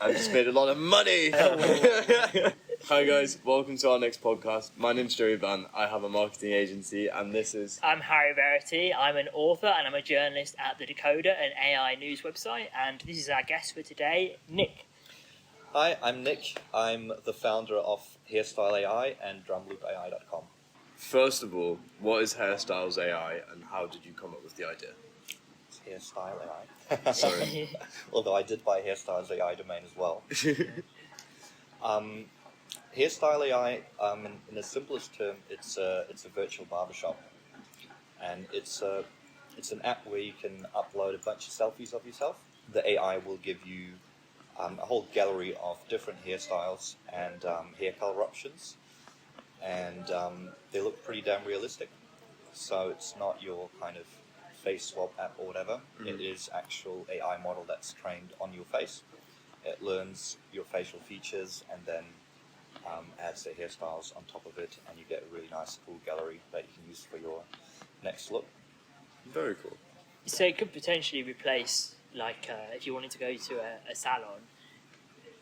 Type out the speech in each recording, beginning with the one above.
I've just made a lot of money. Hi guys, welcome to our next podcast. My name's Joey Van. I have a marketing agency, and this is... I'm Harry Verity. I'm an author and I'm a journalist at The Decoder, an AI news website. And this is our guest for today, Nick. Hi, I'm Nick. I'm the founder of Hairstyle AI and drumloopai.com. First of all, what is Hairstyles AI, and how did you come up with the idea? Hairstyle AI. Sorry. Although I did buy Hairstyles AI domain as well. Hairstyle AI, in the simplest term, it's a virtual barbershop, and it's an app where you can upload a bunch of selfies of yourself. The AI will give you a whole gallery of different hairstyles and hair color options, and they look pretty damn realistic. So it's not your kind of face swap app or whatever. It is actual AI model that's trained on your face. It learns your facial features and then adds the hairstyles on top of it, and you get a really nice full gallery that you can use for your next look. Very cool. So it could potentially replace, like, if you wanted to go to a salon,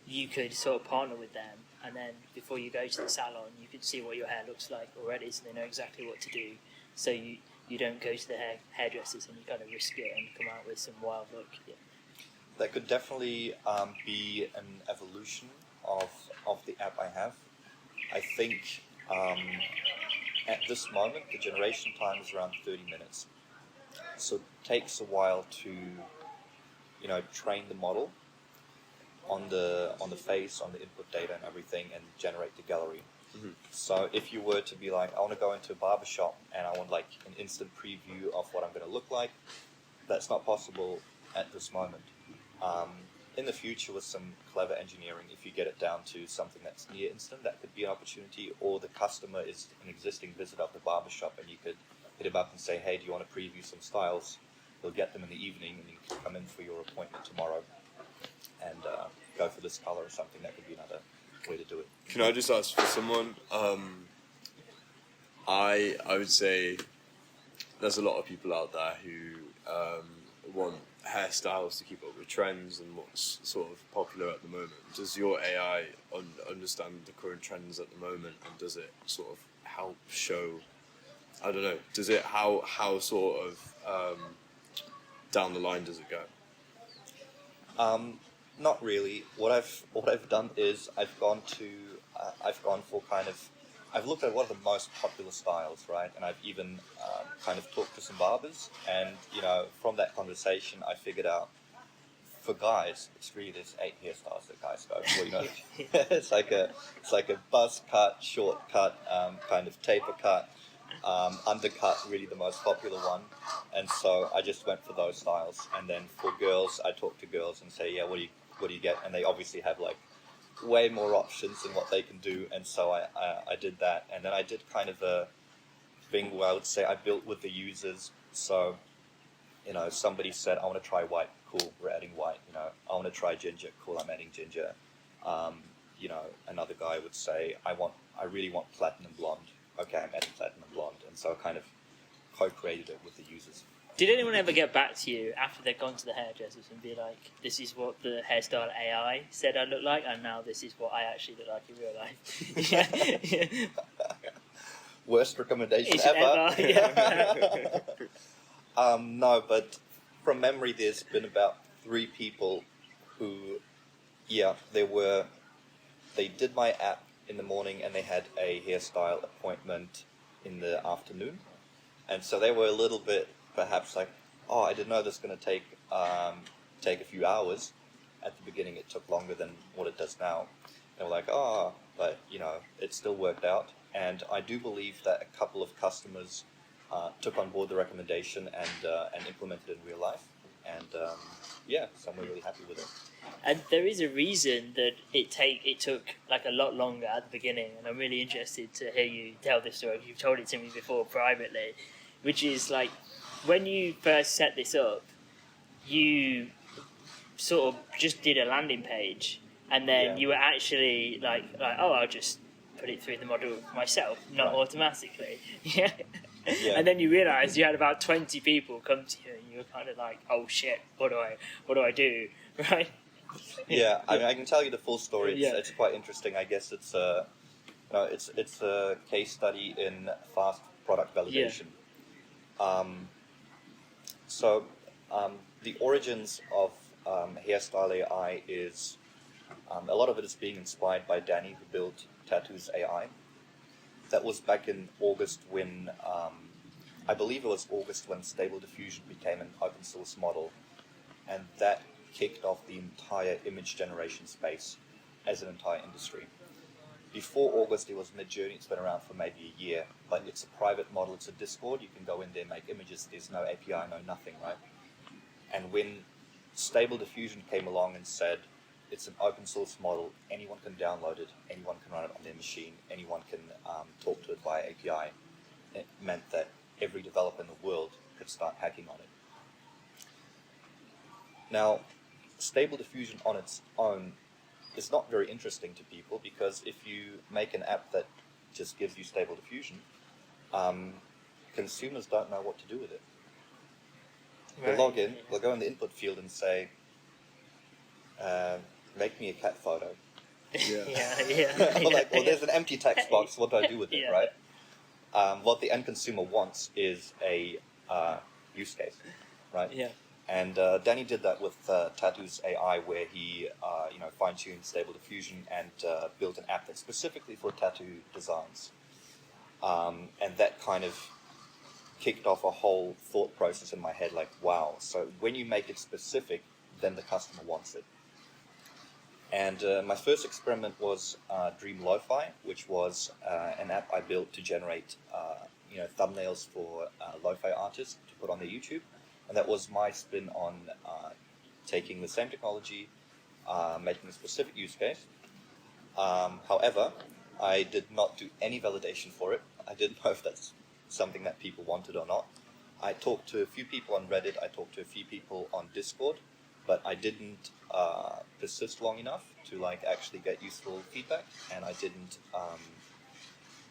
you could sort of partner with them, and then before you go to the salon, you could see what your hair looks like already, so they know exactly what to do. So you don't go to the hairdressers and you kind of risk it and come out with some wild look. Yeah. That could definitely be an evolution of the app I have. I think at this moment the generation time is around 30 minutes. So it takes a while to, train the model on the face, on the input data and everything, and generate the gallery. Mm-hmm. So if you were to be like, I want to go into a barbershop and I want like an instant preview of what I'm going to look like, that's not possible at this moment. In the future, with some clever engineering, if you get it down to something that's near instant, that could be an opportunity. Or the customer is an existing visitor of the barbershop and you could hit him up and say, hey, do you want to preview some styles? He'll get them in the evening and you can come in for your appointment tomorrow and go for this color or something. That could be another way to do it. Can I just ask for someone? I would say there's a lot of people out there who want hairstyles to keep up with trends and what's sort of popular at the moment. Does your AI understand the current trends at the moment, and does it sort of help show, I don't know, does it, how sort of down the line does it go? Not really. What I've done is I've gone for I've looked at what are the most popular styles, right? And I've even kind of talked to some barbers, and from that conversation, I figured out for guys, it's really there's 8 hairstyles that guys go for. It's like a buzz cut, short cut, kind of taper cut, undercut, really the most popular one. And so I just went for those styles. And then for girls, I talk to girls and say, yeah, what do you get? And they obviously have like way more options than what they can do, and so I did that. And then I did kind of a thing where I would say I built with the users. So somebody said, I want to try white, cool, we're adding white. I want to try ginger, cool, I'm adding ginger. Another guy would say, I really want platinum blonde, okay, I'm adding platinum blonde. And so I kind of co-created it with the users. Did anyone ever get back to you after they'd gone to the hairdressers and be like, this is what the Hairstyle AI said I look like, and now this is what I actually look like in real life? Yeah. Worst recommendation ever. Yeah. No, but from memory, there's been about 3 people who, they did my app in the morning and they had a hairstyle appointment in the afternoon. And so they were a little bit perhaps like, oh, I didn't know this was going to take a few hours. At the beginning, it took longer than what it does now. They were like, oh, but it still worked out. And I do believe that a couple of customers took on board the recommendation and implemented it in real life. And so I'm really happy with it. And there is a reason that it took like a lot longer at the beginning, and I'm really interested to hear you tell this story. You've told it to me before privately, which is like, when you first set this up, you sort of just did a landing page, and then you were actually like, oh, I'll just put it through the model myself, not automatically. Yeah. And then you realised you had about 20 people come to you, and you were kind of like, oh shit, what do I do, right? Yeah, I mean, I can tell you the full story. It's quite interesting. I guess it's a case study in fast product validation. So the origins of Hairstyle AI is a lot of it is being inspired by Danny, who built Tattoos AI. That was back in August when I believe it was August when Stable Diffusion became an open source model, and that kicked off the entire image generation space as an entire industry. Before August, it was Midjourney. It's been around for maybe a year, but it's a private model. It's a Discord. You can go in there, make images. There's no API, no nothing, right? And when Stable Diffusion came along and said, it's an open source model, anyone can download it, anyone can run it on their machine, anyone can talk to it via API, it meant that every developer in the world could start hacking on it. Now, Stable Diffusion on its own is not very interesting to people, because if you make an app that just gives you Stable Diffusion, consumers don't know what to do with it. They'll log in, they'll go in the input field and say, make me a cat photo. Well, there's an empty text box, what do I do with it, right? What the end consumer wants is a use case, right? Yeah. And Danny did that with Tattoos AI, where he fine-tuned Stable Diffusion and built an app that's specifically for tattoo designs. And that kind of kicked off a whole thought process in my head, like, wow, so when you make it specific, then the customer wants it. And my first experiment was Dream Lo-Fi, which was an app I built to generate thumbnails for lo-fi artists to put on their YouTube. And that was my spin on taking the same technology, making a specific use case. However, I did not do any validation for it. I didn't know if that's something that people wanted or not. I talked to a few people on Reddit, I talked to a few people on Discord, but I didn't persist long enough to actually get useful feedback, and I didn't.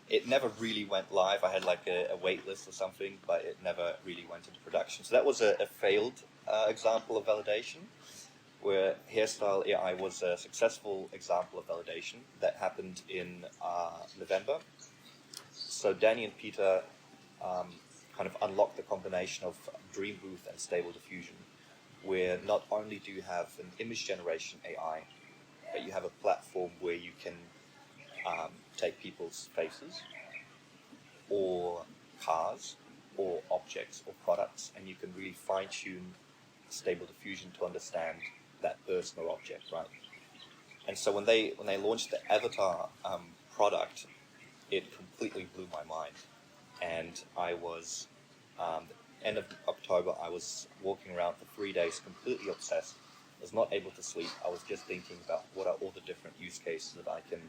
It never really went live. I had a wait list or something, but it never really went into production. So that was a failed example of validation, where Hairstyle AI was a successful example of validation that happened in November. So Danny and Peter kind of unlocked the combination of Dream Booth and Stable Diffusion, where not only do you have an image generation AI, but you have a platform where you can take people's faces, or cars, or objects, or products, and you can really fine-tune Stable Diffusion to understand that person or object, right? And so when they launched the Avatar product, it completely blew my mind. And I was, end of October, I was walking around for 3 days completely obsessed. I was not able to sleep. I was just thinking about what are all the different use cases that I can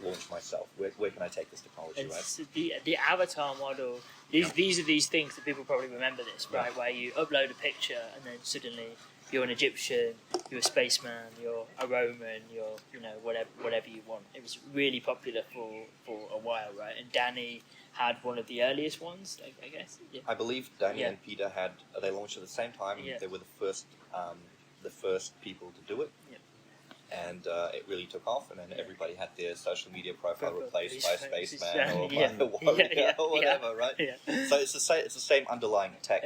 launch myself. Where can I take this technology, right? So the avatar model, these are these things that people probably remember this, right? Where you upload a picture and then suddenly you're an Egyptian, you're a spaceman, you're a Roman, you're whatever you want. It was really popular for a while, right? And Danny had one of the earliest ones, I guess. Yeah. I believe Danny and Peter they launched at the same time. Yeah. They were the first people to do it. Yeah. And it really took off, and then everybody had their social media profile replaced by a spaceman or by a warrior or whatever, right? Yeah. So it's the same underlying tech.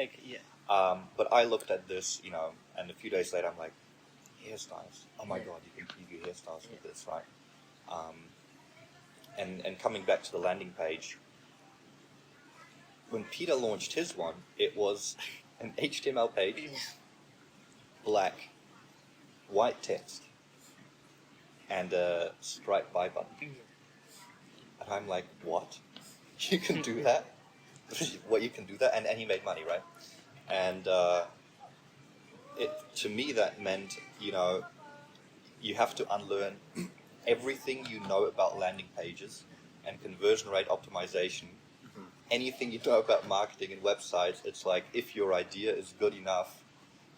But I looked at this, and a few days later I'm like, hairstyles. Oh my God, you can preview hairstyles with this, right? And coming back to the landing page, when Peter launched his one, it was an HTML page, black, white text, and a stripe buy button. And I'm like, what? You can do that? What, you can do that? And he made money, right? And to me that meant, you have to unlearn everything you know about landing pages and conversion rate optimization. Anything you know about marketing and websites. It's like, if your idea is good enough,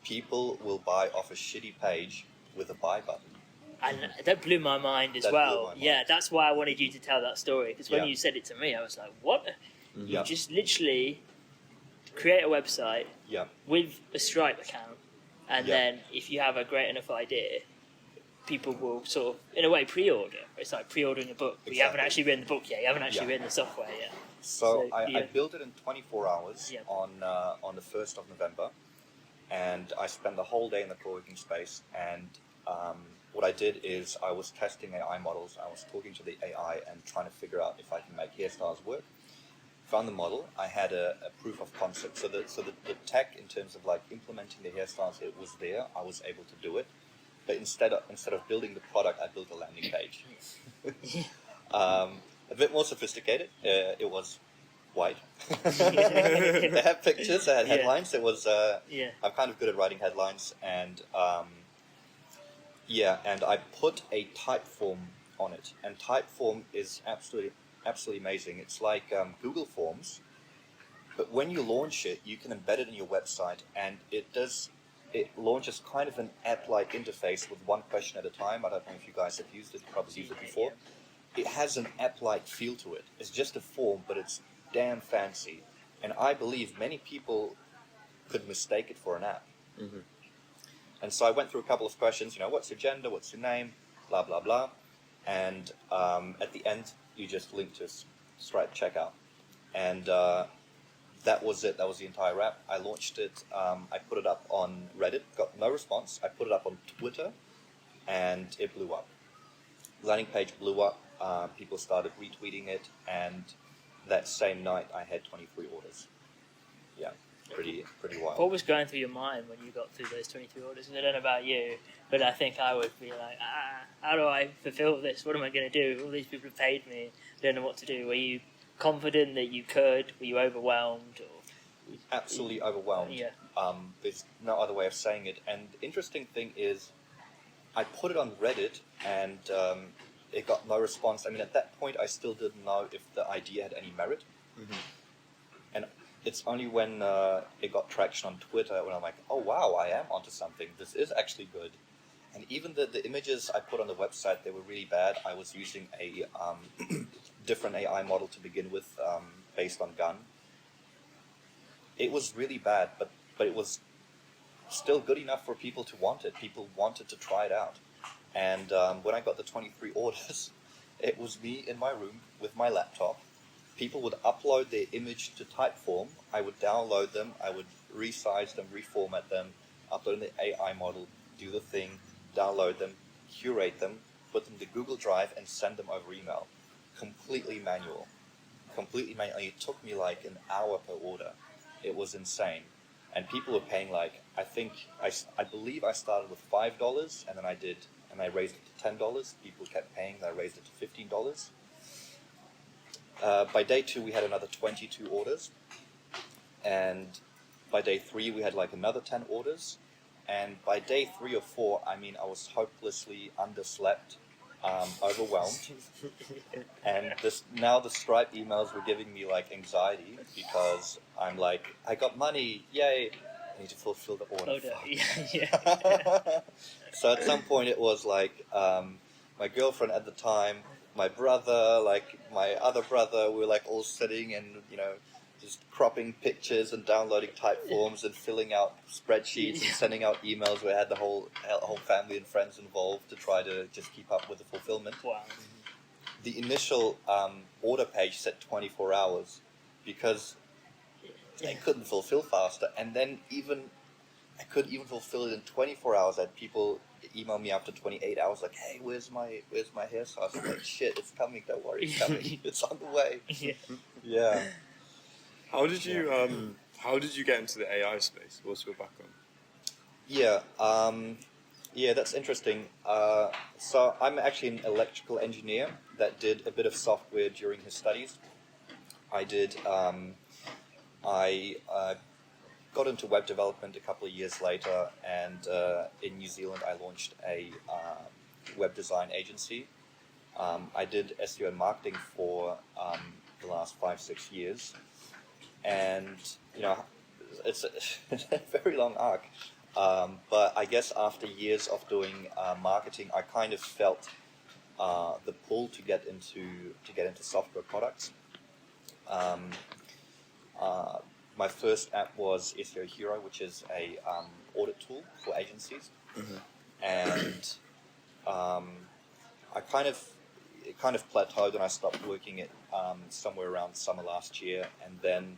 people will buy off a shitty page with a buy button. And that blew my mind as well. Yeah, that's why I wanted you to tell that story, because when you said it to me, I was like, what? You just literally create a website with a Stripe account, and Yeah. then if you have a great enough idea, people will sort of, in a way, pre-order. It's like pre-ordering a book. But you haven't Exactly. actually written the book yet. You haven't actually Yeah. written the software yet. So I yeah. built it in 24 hours Yeah. on the 1st of November, and I spent the whole day in the co-working space. And what I did is I was testing AI models. I was talking to the AI and trying to figure out if I can make hairstyles work. Found the model. I had a proof of concept. So the tech in terms of like implementing the hairstyles, it was there. I was able to do it. But instead of building the product, I built a landing page. A bit more sophisticated. It was white. They had pictures. They had headlines. It was. I'm kind of good at writing headlines, and and I put a type form on it. And Typeform is absolutely amazing. It's like Google Forms, but when you launch it, you can embed it in your website, and it launches kind of an app-like interface with one question at a time. I don't know if you guys have used it. You've probably used it before. It has an app-like feel to it. It's just a form, but it's damn fancy. And I believe many people could mistake it for an app. Mm-hmm. And so I went through a couple of questions, what's your gender, what's your name, blah, blah, blah. And at the end, you just link to Stripe checkout. And that was it. That was the entire app. I launched it. I put it up on Reddit, got no response. I put it up on Twitter, and it blew up. Landing page blew up. People started retweeting it, and that same night, I had 23 orders. Yeah, pretty wild. What was going through your mind when you got through those 23 orders? And I don't know about you, but I think I would be like, how do I fulfill this? What am I going to do? All these people have paid me. I don't know what to do. Were you confident that you could? Were you overwhelmed? Or Absolutely overwhelmed. Yeah. There's no other way of saying it. And the interesting thing is, I put it on Reddit, and it got no response. I mean, at that point, I still didn't know if the idea had any merit. Mm-hmm. And it's only when it got traction on Twitter when I'm like, oh wow, I am onto something. This is actually good. And even the images I put on the website, they were really bad. I was using a different AI model to begin with, based on Gun. It was really bad, but it was still good enough for people to want it. People wanted to try it out. And when I got the 23 orders, it was me in my room with my laptop. People would upload their image to Typeform. I would download them. I would resize them, reformat them, upload in the AI model, do the thing, download them, curate them, put them to Google Drive, and send them over email. Completely manual. It took me like an hour per order. It was insane. And people were paying like, I believe I started with $5, and then I raised it to $10. People kept paying, and I raised it to $15. By day 2, we had another 22 orders. And by day 3, we had like another 10 orders. And by day 3 or 4, I mean, I was hopelessly underslept, overwhelmed. And now the Stripe emails were giving me like anxiety, because I'm like, I got money, yay. I need to fulfill the order. Yeah. So at some point it was like, my girlfriend at the time, my brother, like my other brother, we were like all sitting and, just cropping pictures and downloading Typeforms and filling out spreadsheets and sending out emails where I had the whole family and friends involved to try to just keep up with the fulfillment. Wow. The initial order page said 24 hours because I couldn't fulfill faster, and then I couldn't even fulfill it in 24 hours. I had people email me after 28 hours like, hey, where's my hairstyle? I'm like, shit, it's coming, don't worry, it's coming. It's on the way. Yeah. How did you get into the AI space? What's your background? Yeah, that's interesting. So I'm actually an electrical engineer that did a bit of software during his studies. I got into web development a couple of years later, and in New Zealand I launched a web design agency. I did SEO and marketing for the last 5-6 years, and it's a very long arc. But I guess after years of doing marketing, I kind of felt the pull to get into software products. My first app was SEO Hero, which is a audit tool for agencies, and it kind of plateaued, and I stopped working it somewhere around summer last year, and then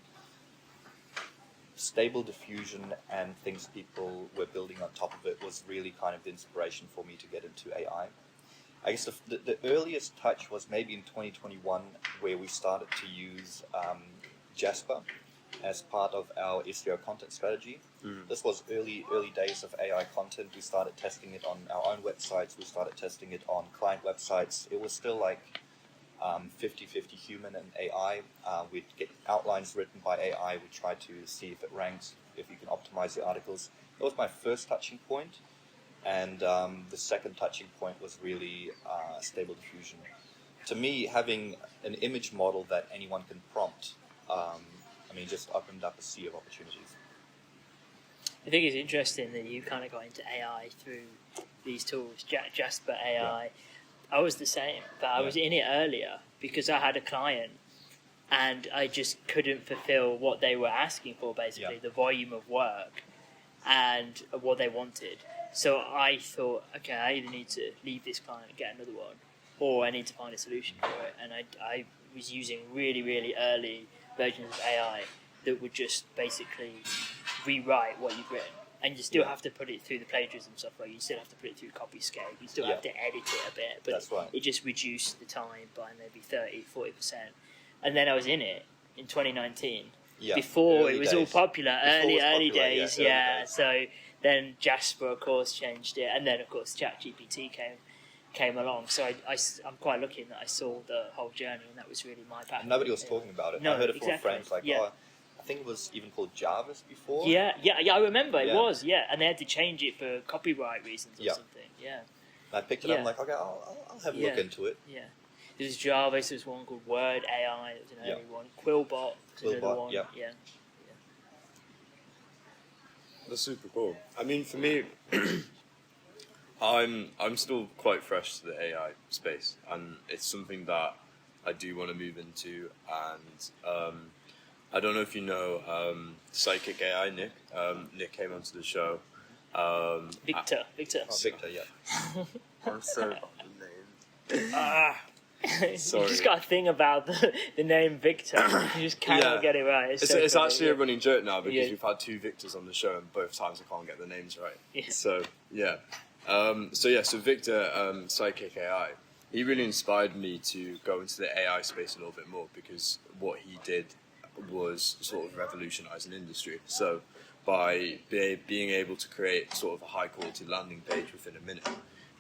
Stable Diffusion and things people were building on top of it was really kind of the inspiration for me to get into AI. I guess the earliest touch was maybe in 2021, where we started to use Jasper as part of our SEO content strategy. This was early days of AI content. We started testing it on our own websites. We started testing it on client websites. It was still like 50-50 human and AI. We'd get outlines written by AI. We tried to see if it ranks, if you can optimize the articles. That was my first touching point. And the second touching point was really Stable Diffusion. To me, having an image model that anyone can prompt, just opened up a sea of opportunities. I think it's interesting that you kind of got into AI through these tools, Jasper AI. Yeah. I was the same, but I was in it earlier because I had a client and I just couldn't fulfill what they were asking for, basically, the volume of work and what they wanted. So I thought, okay, I either need to leave this client and get another one, or I need to find a solution for it. And I was using really, really early versions of AI that would just basically rewrite what you've written. And you still have to put it through the plagiarism software. You still have to put it through copyscape. You still have to edit it a bit. But it just reduced the time by maybe 30-40%. And then I was in it in 2019. Before early it was days. All popular. Early days. So then Jasper, of course, changed it. And then, of course, ChatGPT came along. So I'm quite lucky that I saw the whole journey, and that was really my path. Nobody was talking about it. No, I heard it from friends like, I think it was even called Jarvis before. Yeah, I remember it was, and they had to change it for copyright reasons or something. Yeah. And I picked it up. I'm like, okay, I'll have a look into it. Yeah. There's Jarvis. There's one called Word AI. There's an early one. Quillbot. There's another one. Yeah. That's super cool. I mean, for me, I'm still quite fresh to the AI space, and it's something that I do want to move into. And I don't know if you know Psychic AI, Nick. Nick came onto the show. Victor. Victor, yeah. I'm so the name. Sorry. You just got a thing about the name Victor. You just cannot get it right. It's actually a running joke now because we've had two Victors on the show, and both times I can't get the names right. Yeah. So So Victor, Psychic AI, he really inspired me to go into the AI space a little bit more, because what he did was sort of revolutionize an industry. So by being able to create sort of a high quality landing page within a minute,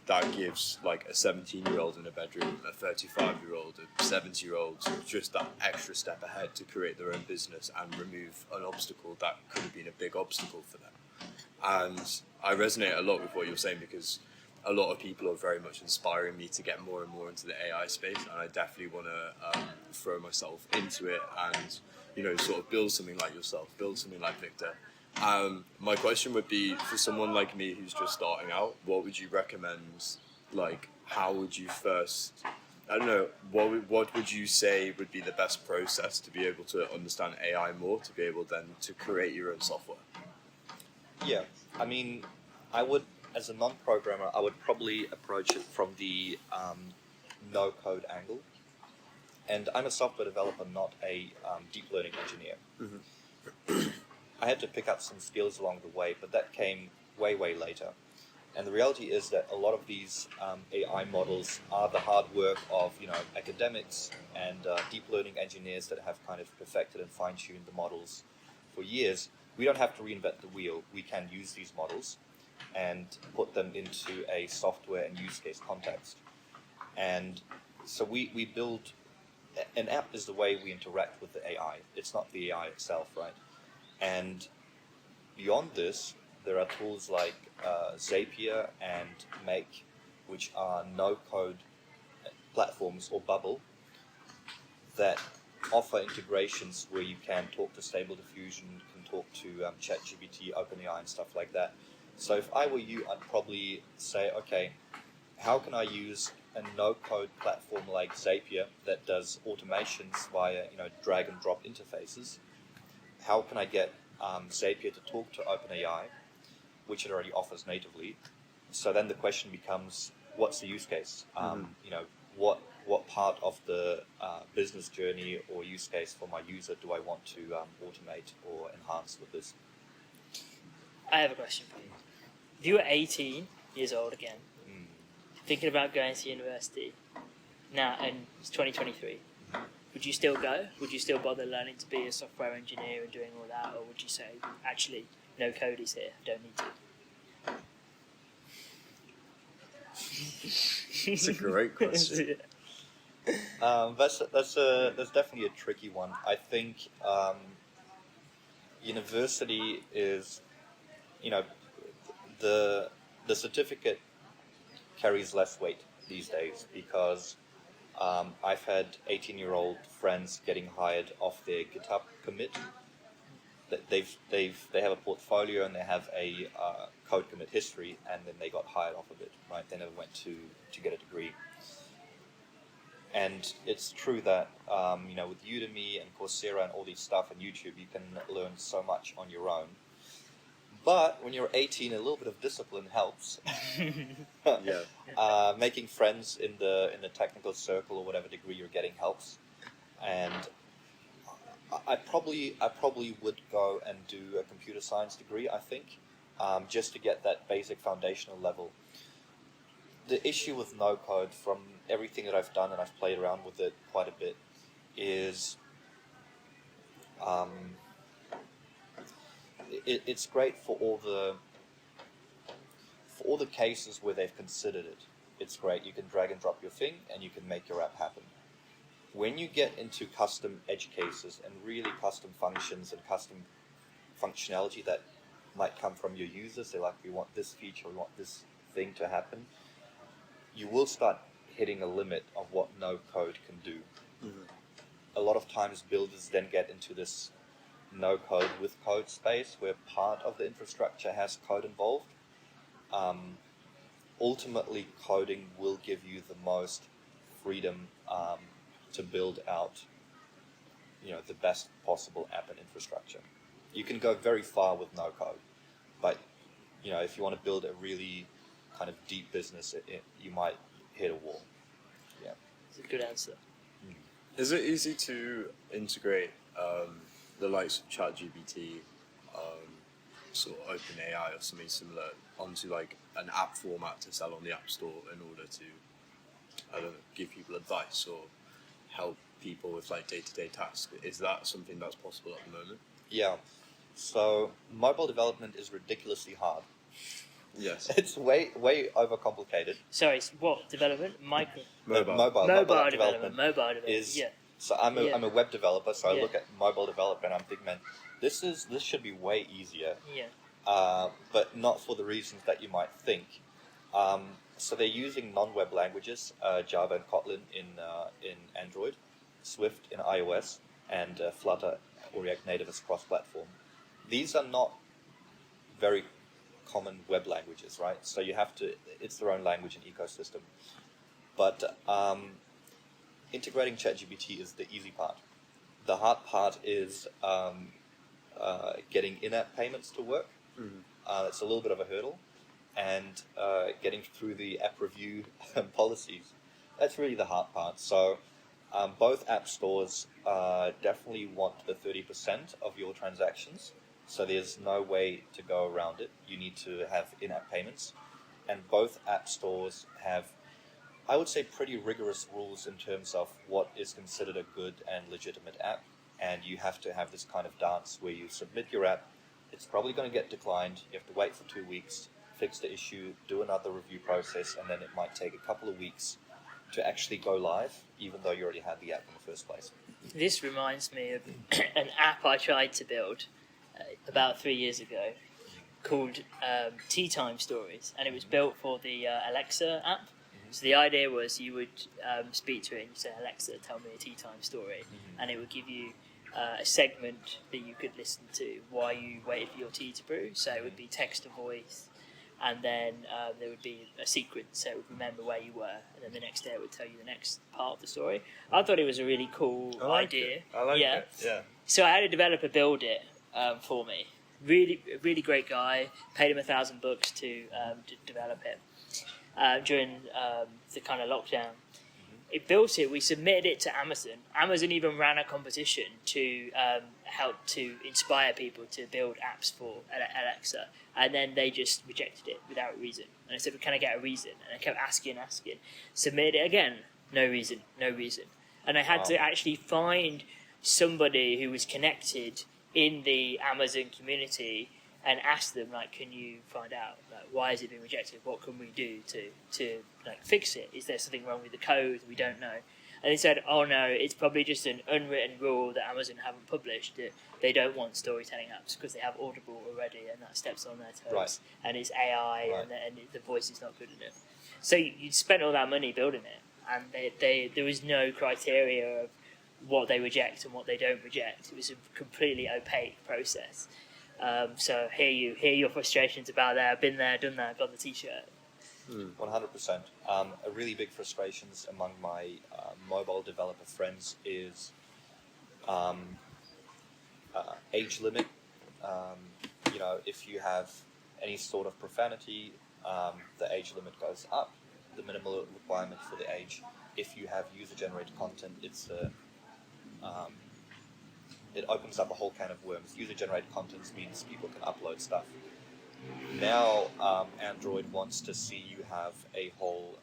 that gives like a 17-year-old in a bedroom, a 35-year-old, a 70-year-old just that extra step ahead to create their own business and remove an obstacle that could have been a big obstacle for them. And I resonate a lot with what you're saying, because a lot of people are very much inspiring me to get more and more into the AI space, and I definitely want to throw myself into it and, sort of build something like yourself, build something like Victor. My question would be, for someone like me who's just starting out, what would you recommend? Like, how would you first, I don't know, what would you say would be the best process to be able to understand AI more, to be able then to create your own software? Yeah, I mean, I would, as a non-programmer, I would probably approach it from the no-code angle. And I'm a software developer, not a deep learning engineer. Mm-hmm. I had to pick up some skills along the way, but that came way, way later. And the reality is that a lot of these AI models are the hard work of academics and deep learning engineers that have kind of perfected and fine-tuned the models for years. We don't have to reinvent the wheel. We can use these models and put them into a software and use case context. And so we build, an app is the way we interact with the AI. It's not the AI itself, right? And beyond this, there are tools like Zapier and Make, which are no-code platforms, or Bubble, that offer integrations where you can talk to Stable Diffusion, you can talk to ChatGPT, OpenAI, and stuff like that. So if I were you, I'd probably say, okay, how can I use a no-code platform like Zapier that does automations via drag and drop interfaces? How can I get Zapier to talk to OpenAI? which it already offers natively. So then the question becomes, what's the use case? You know, what part of the business journey or use case for my user do I want to automate or enhance with this? I have a question for you. If you were 18 years old again, thinking about going to university now, and it's 2023, would you still go? Would you still bother learning to be a software engineer and doing all that, or would you say, actually, no code is here, don't need to? It's a great question. That's definitely a tricky one. I think university is, you know, the certificate carries less weight these days because I've had 18-year-old friends getting hired off their GitHub commit. They have a portfolio and they have a code commit history, and then they got hired off of it. Right? They never went to get a degree. And it's true that you know, with Udemy and Coursera and all these stuff and YouTube, you can learn so much on your own. But when you're 18, a little bit of discipline helps. Yeah. Making friends in the technical circle or whatever degree you're getting helps. And I probably would go and do a computer science degree, I think, just to get that basic foundational level. The issue with no code, from everything that I've done, and I've played around with it quite a bit, is it's great for all the cases where they've considered it. It's great. You can drag and drop your thing, and you can make your app happen. When you get into custom edge cases and really custom functions and custom functionality that might come from your users, they're like, we want this feature, we want this thing to happen, you will start hitting a limit of what no code can do. A lot of times builders then get into this no code with code space where part of the infrastructure has code involved. Ultimately, coding will give you the most freedom to build out, you know, the best possible app and infrastructure. You can go very far with no code, but you know, if you want to build a really kind of deep business, you might hit a wall. Yeah, It's a good answer. Is it easy to integrate the likes of ChatGPT, sort of OpenAI or something similar onto like an app format to sell on the App Store in order to, I don't know, give people advice or help people with like day-to-day tasks? Is that something that's possible at the moment? Yeah. So mobile development is ridiculously hard. Yes. It's way overcomplicated. Sorry, what development? Mobile development is. Yeah. So I'm a web developer, so I Yeah. look at mobile development and I'm thinking, man, this should be way easier. Yeah. But not for the reasons that you might think. So they're using non-web languages, Java and Kotlin in Android, Swift in iOS, and Flutter or React Native as cross-platform. These are not very common web languages, right? So you have to, it's their own language and ecosystem. But integrating ChatGPT is the easy part. The hard part is getting in-app payments to work. It's a little bit of a hurdle. And getting through the app review policies. That's really the hard part. So both app stores definitely want the 30% of your transactions. So there's no way to go around it. You need to have in-app payments. And both app stores have, I would say, pretty rigorous rules in terms of what is considered a good and legitimate app. And you have to have this kind of dance where you submit your app. It's probably going to get declined. You have to wait for 2 weeks, fix the issue, do another review process, and then it might take a couple of weeks to actually go live, even though you already had the app in the first place. This reminds me of an app I tried to build about 3 years ago called Tea Time Stories, and it was built for the Alexa app. So the idea was you would speak to it and you say, Alexa, tell me a tea time story, and it would give you a segment that you could listen to while you waited for your tea to brew. So it would be text to voice, and then there would be a sequence, so it would remember where you were, and then the next day it would tell you the next part of the story. I thought it was a really cool idea. I like it. Yeah. So I had a developer build it for me, really great guy. Paid him $1,000 to develop it during the kind of lockdown. It built it. We submitted it to Amazon. Amazon even ran a competition to help to inspire people to build apps for Alexa, and then they just rejected it without a reason. And I said, "Can I get a reason?" And I kept asking. Submitted it again. No reason. And I had to actually find somebody who was connected in the Amazon community and ask them, like, can you find out, like, why has it been rejected? What can we do to like fix it? Is there something wrong with the code we don't know? And they said, oh no, it's probably just an unwritten rule that Amazon haven't published, that they don't want storytelling apps because they have Audible already, and that steps on their toes. Right. And it's AI, Right. and the voice is not good enough. So you spent all that money building it, and there was no criteria of what they reject and what they don't reject. It was a completely opaque process. So hear your frustrations about that. I've been there, done that, got the t-shirt. 100%. A really big frustrations among my mobile developer friends is age limit. If you have any sort of profanity, the age limit goes up. The minimal requirement for the age. If you have user-generated content, it opens up a whole can of worms. User-generated content means people can upload stuff. Now, Android wants to see you have a whole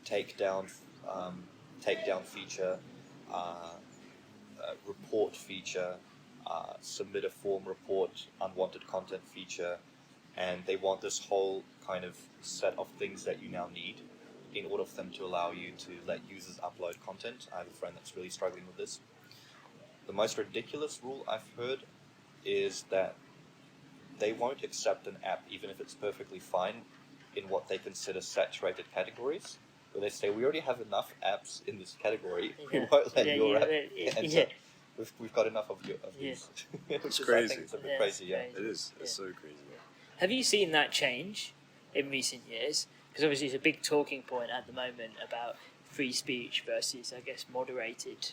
takedown feature, report feature, submit a form report, unwanted content feature, and they want this whole kind of set of things that you now need in order for them to allow you to let users upload content. I have a friend that's really struggling with this. The most ridiculous rule I've heard is that they won't accept an app even if it's perfectly fine in what they consider saturated categories, where they say, we already have enough apps in this category, we won't let your app enter. We've got enough of these. It's crazy. I think it's a bit crazy, yeah. It is. It's so crazy. Have you seen that change in recent years? Because obviously it's a big talking point at the moment about free speech versus, I guess, moderated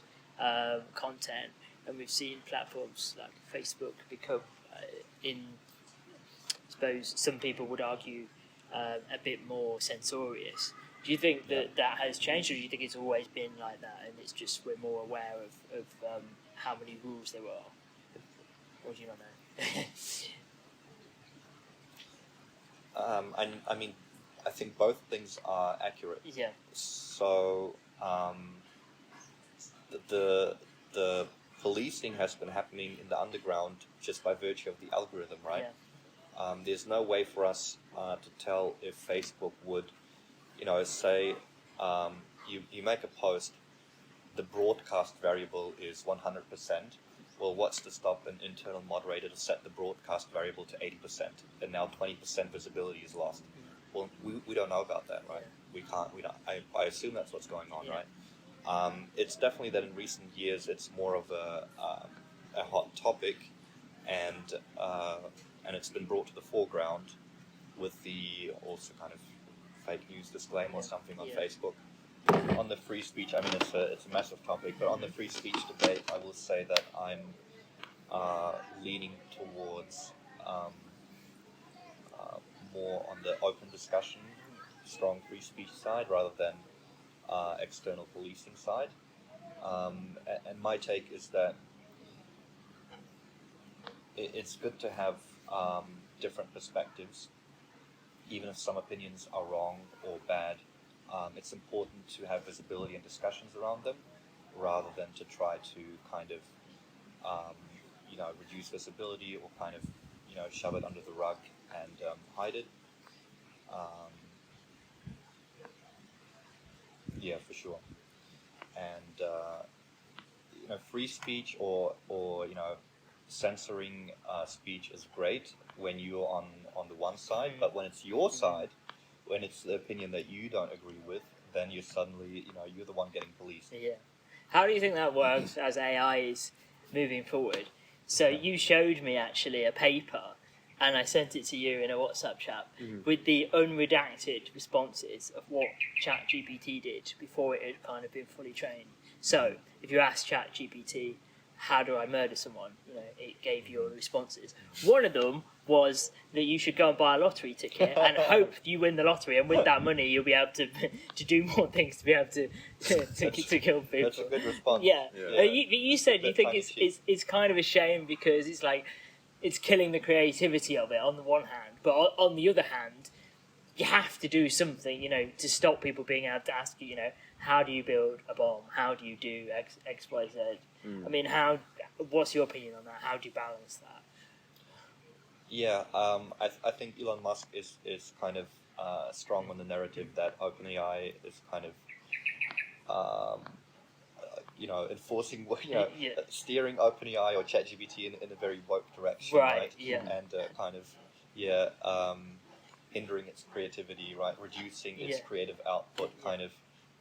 content. And we've seen platforms like Facebook become, I suppose some people would argue, a bit more censorious. Do you think that has changed, or do you think it's always been like that, and it's just we're more aware of how many rules there are? Or do you not know? I mean, I think both things are accurate. Yeah. So the policing has been happening in the underground just by virtue of the algorithm, right? Yeah. There's no way for us to tell if Facebook would, say you make a post, the broadcast variable is 100%. Well, what's to stop an internal moderator to set the broadcast variable to 80%, and now 20% visibility is lost? Well, we don't know about that, right? We don't. I assume that's what's going on, right? It's definitely that in recent years it's more of a hot topic, and it's been brought to the foreground with the also kind of fake news disclaimer or something on Facebook. On the free speech, I mean, it's a massive topic, but on the free speech debate, I will say that I'm leaning towards more on the open discussion, strong free speech side rather than external policing side. And my take is that it's good to have different perspectives, even if some opinions are wrong or bad. It's important to have visibility and discussions around them, rather than to try to kind of, reduce visibility or kind of, shove it under the rug and hide it. Yeah, for sure. And free speech or censoring speech is great when you're on the one side, but when it's your side, when it's the opinion that you don't agree with, then you're suddenly, you're the one getting policed. Yeah. How do you think that works as AI is moving forward? So you showed me actually a paper, and I sent it to you in a WhatsApp chat with the unredacted responses of what ChatGPT did before it had kind of been fully trained. So if you ask ChatGPT, how do I murder someone? It gave you responses. One of them was that you should go and buy a lottery ticket and hope you win the lottery, and with that money you'll be able to do more things to be able to kill people. That's a good response. Yeah. Yeah. You said you think it's kind of a shame because it's like it's killing the creativity of it on the one hand, but on the other hand, you have to do something, to stop people being able to ask you, how do you build a bomb? How do you do X, Y, Z? I mean, what's your opinion on that? How do you balance that? Yeah, I think Elon Musk is kind of strong on the narrative that OpenAI is kind of, enforcing, steering OpenAI or ChatGPT in a very woke direction, right? Yeah. And kind of, hindering its creativity, right? Reducing its creative output, kind of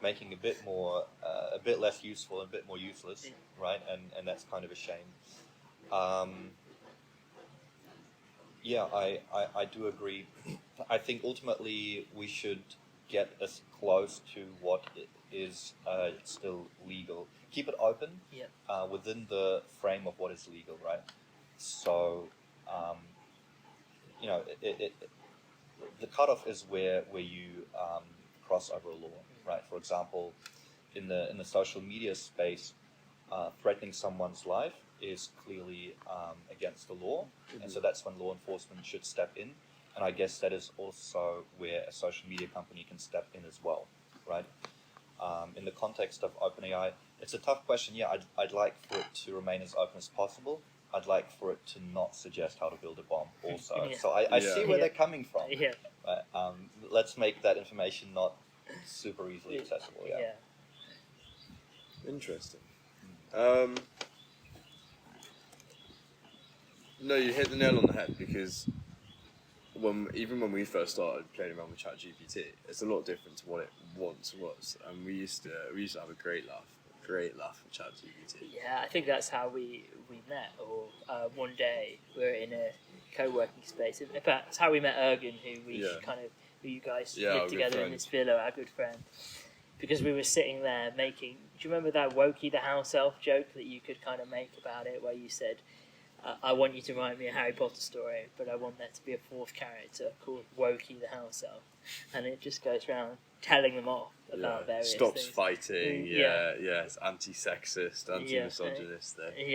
making a bit more, a bit less useful and a bit more useless, right? And that's kind of a shame. I do agree. I think ultimately we should get as close to what is still legal. Keep it open within the frame of what is legal, right? So, the cutoff is where you cross over a law, right? For example, in the social media space, threatening someone's life is clearly against the law, and so that's when law enforcement should step in. And I guess that is also where a social media company can step in as well, right? In the context of OpenAI, it's a tough question. Yeah, I'd like for it to remain as open as possible. I'd like for it to not suggest how to build a bomb also. So I see where they're coming from. Yeah. But let's make that information not super easily accessible. Yeah. Interesting. No, you hit the nail on the head because even when we first started playing around with ChatGPT, it's a lot different to what it once was, and we used to have a great laugh with ChatGPT. Yeah, I think that's how we met. Or one day we were in a co-working space. In fact, that's how we met Ergen, who you guys lived together in this villa, our good friend. Because we were sitting there making. Do you remember that Wokey the house elf joke that you could kind of make about it, where you said, I want you to write me a Harry Potter story, but I want there to be a fourth character called Wokey the house elf, and it just goes around telling them off about various stops things. fighting. It's anti-sexist, anti-misogynist thing.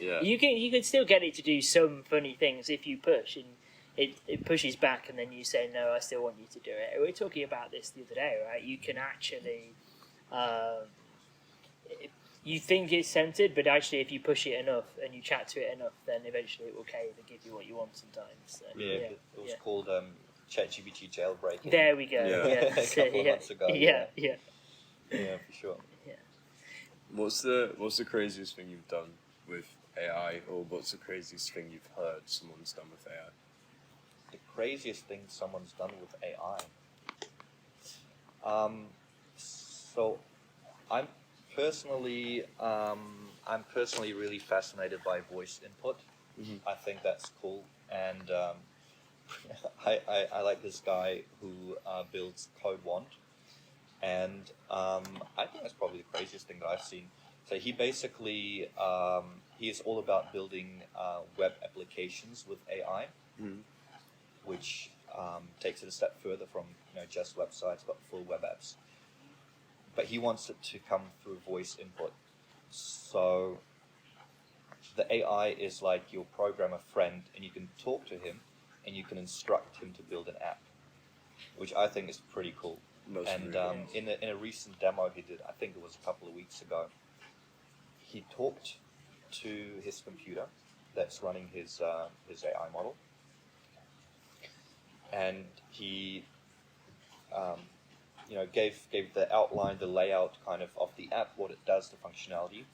Yeah. You can still get it to do some funny things if you push, and it pushes back, and then you say no, I still want you to do it. We were talking about this the other day, right? You can actually. You think it's censored, but actually, if you push it enough and you chat to it enough, then eventually it will cave and give you what you want sometimes. So, it was called ChatGPT jailbreaking. There we go. A couple of months ago. Yeah, for sure. Yeah. What's the craziest thing you've done with AI, or what's the craziest thing you've heard someone's done with AI? The craziest thing someone's done with AI. So, I'm personally really fascinated by voice input. Mm-hmm. I think that's cool, and I like this guy who builds Code Wand, and I think that's probably the craziest thing that I've seen. So he basically he is all about building web applications with AI, which takes it a step further from just websites, but full web apps. But he wants it to come through voice input. So the AI is like your programmer friend, and you can talk to him, and you can instruct him to build an app, which I think is pretty cool. In a recent demo he did, I think it was a couple of weeks ago, he talked to his computer that's running his AI model, and he gave the outline, the layout kind of the app, what it does, the functionality,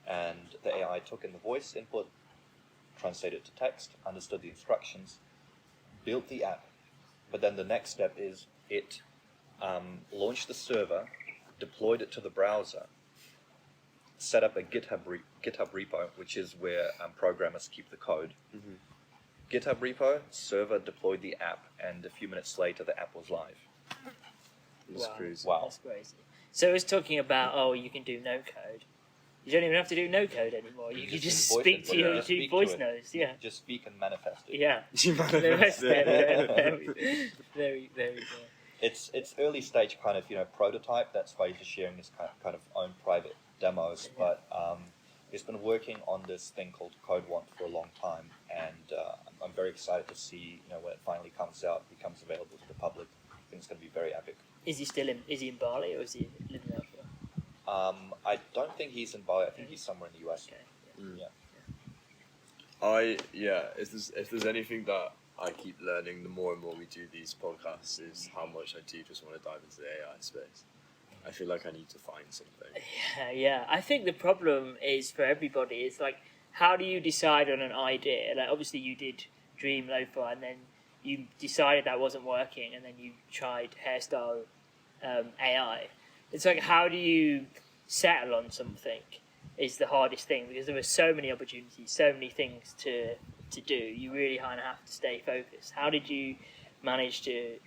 and the AI took in the voice input, translated it to text, understood the instructions, built the app. But then the next step is it launched the server, deployed it to the browser, set up a GitHub repo, which is where programmers keep the code. Mm-hmm. GitHub repo, server deployed the app, and a few minutes later the app was live. That's crazy. Wow. That's crazy. So it's talking about, you can do no code. You don't even have to do no code anymore. You can just speak to your voice notes. Yeah. Just speak and manifest it. Yeah. Very good. It's early stage kind of prototype. That's why he's sharing his kind of own private demos. Yeah. But he's been working on this thing called Code Want for a long time, and I'm very excited to see when it finally comes out, becomes available to the public. I think it's going to be very epic. Is he in Bali, or is he living elsewhere? I don't think he's in Bali. I think he's somewhere in the US. Okay. Yeah. If there's anything that I keep learning the more and more we do these podcasts is how much I do just want to dive into the AI space. I feel like I need to find something. Yeah. I think the problem is for everybody is like, how do you decide on an idea? Like, obviously you did Dream Lo-Fi, and then you decided that wasn't working, and then you tried Hairstyle AI. It's like, how do you settle on something is the hardest thing, because there are so many opportunities, so many things to do. You really kind of have to stay focused. How did you manage to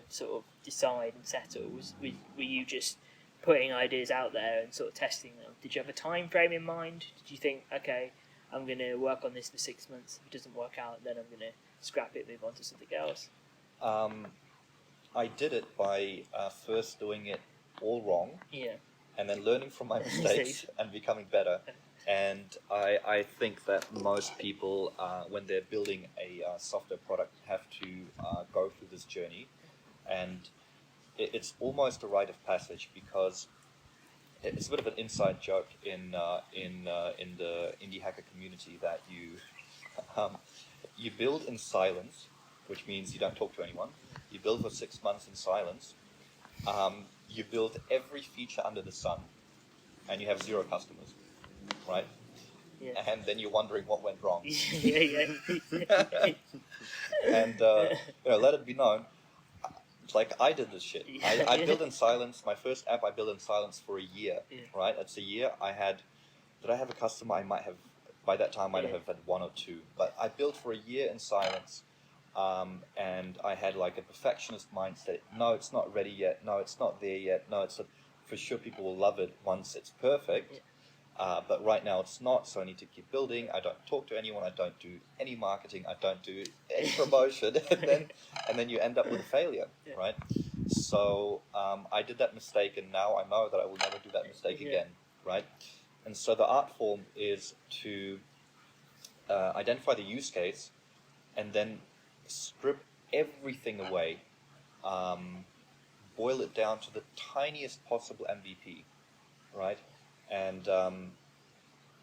sort of decide and settle? Were you just putting ideas out there and sort of testing them? Did you have a time frame in mind? Did you think, okay, I'm going to work on this for 6 months. If it doesn't work out, then I'm going to scrap it, move on to something else? I did it by first doing it all wrong. Yeah. And then learning from my mistakes and becoming better. And I think that most people, when they're building a software product, have to go through this journey. And it's almost a rite of passage, because it's a bit of an inside joke in the indie hacker community that you build in silence, which means you don't talk to anyone. You build for 6 months in silence. You build every feature under the sun, and you have 0 customers, right? Yeah. And then you're wondering what went wrong. yeah. And let it be known, like, I did this shit. I built in silence. My first app I built in silence for a year, right? That's a year. Did I have a customer? I might have, by that time, have had 1 or 2. But I built for a year in silence. And I had like a perfectionist mindset. No, it's not ready yet. No, it's not there yet. No, for sure people will love it once it's perfect. But right now it's not, so I need to keep building. I don't talk to anyone. I don't do any marketing. I don't do any promotion. and then you end up with a failure, right? So I did that mistake, and now I know that I will never do that mistake again, right? And so the art form is to identify the use case, and then strip everything away, boil it down to the tiniest possible MVP, right? And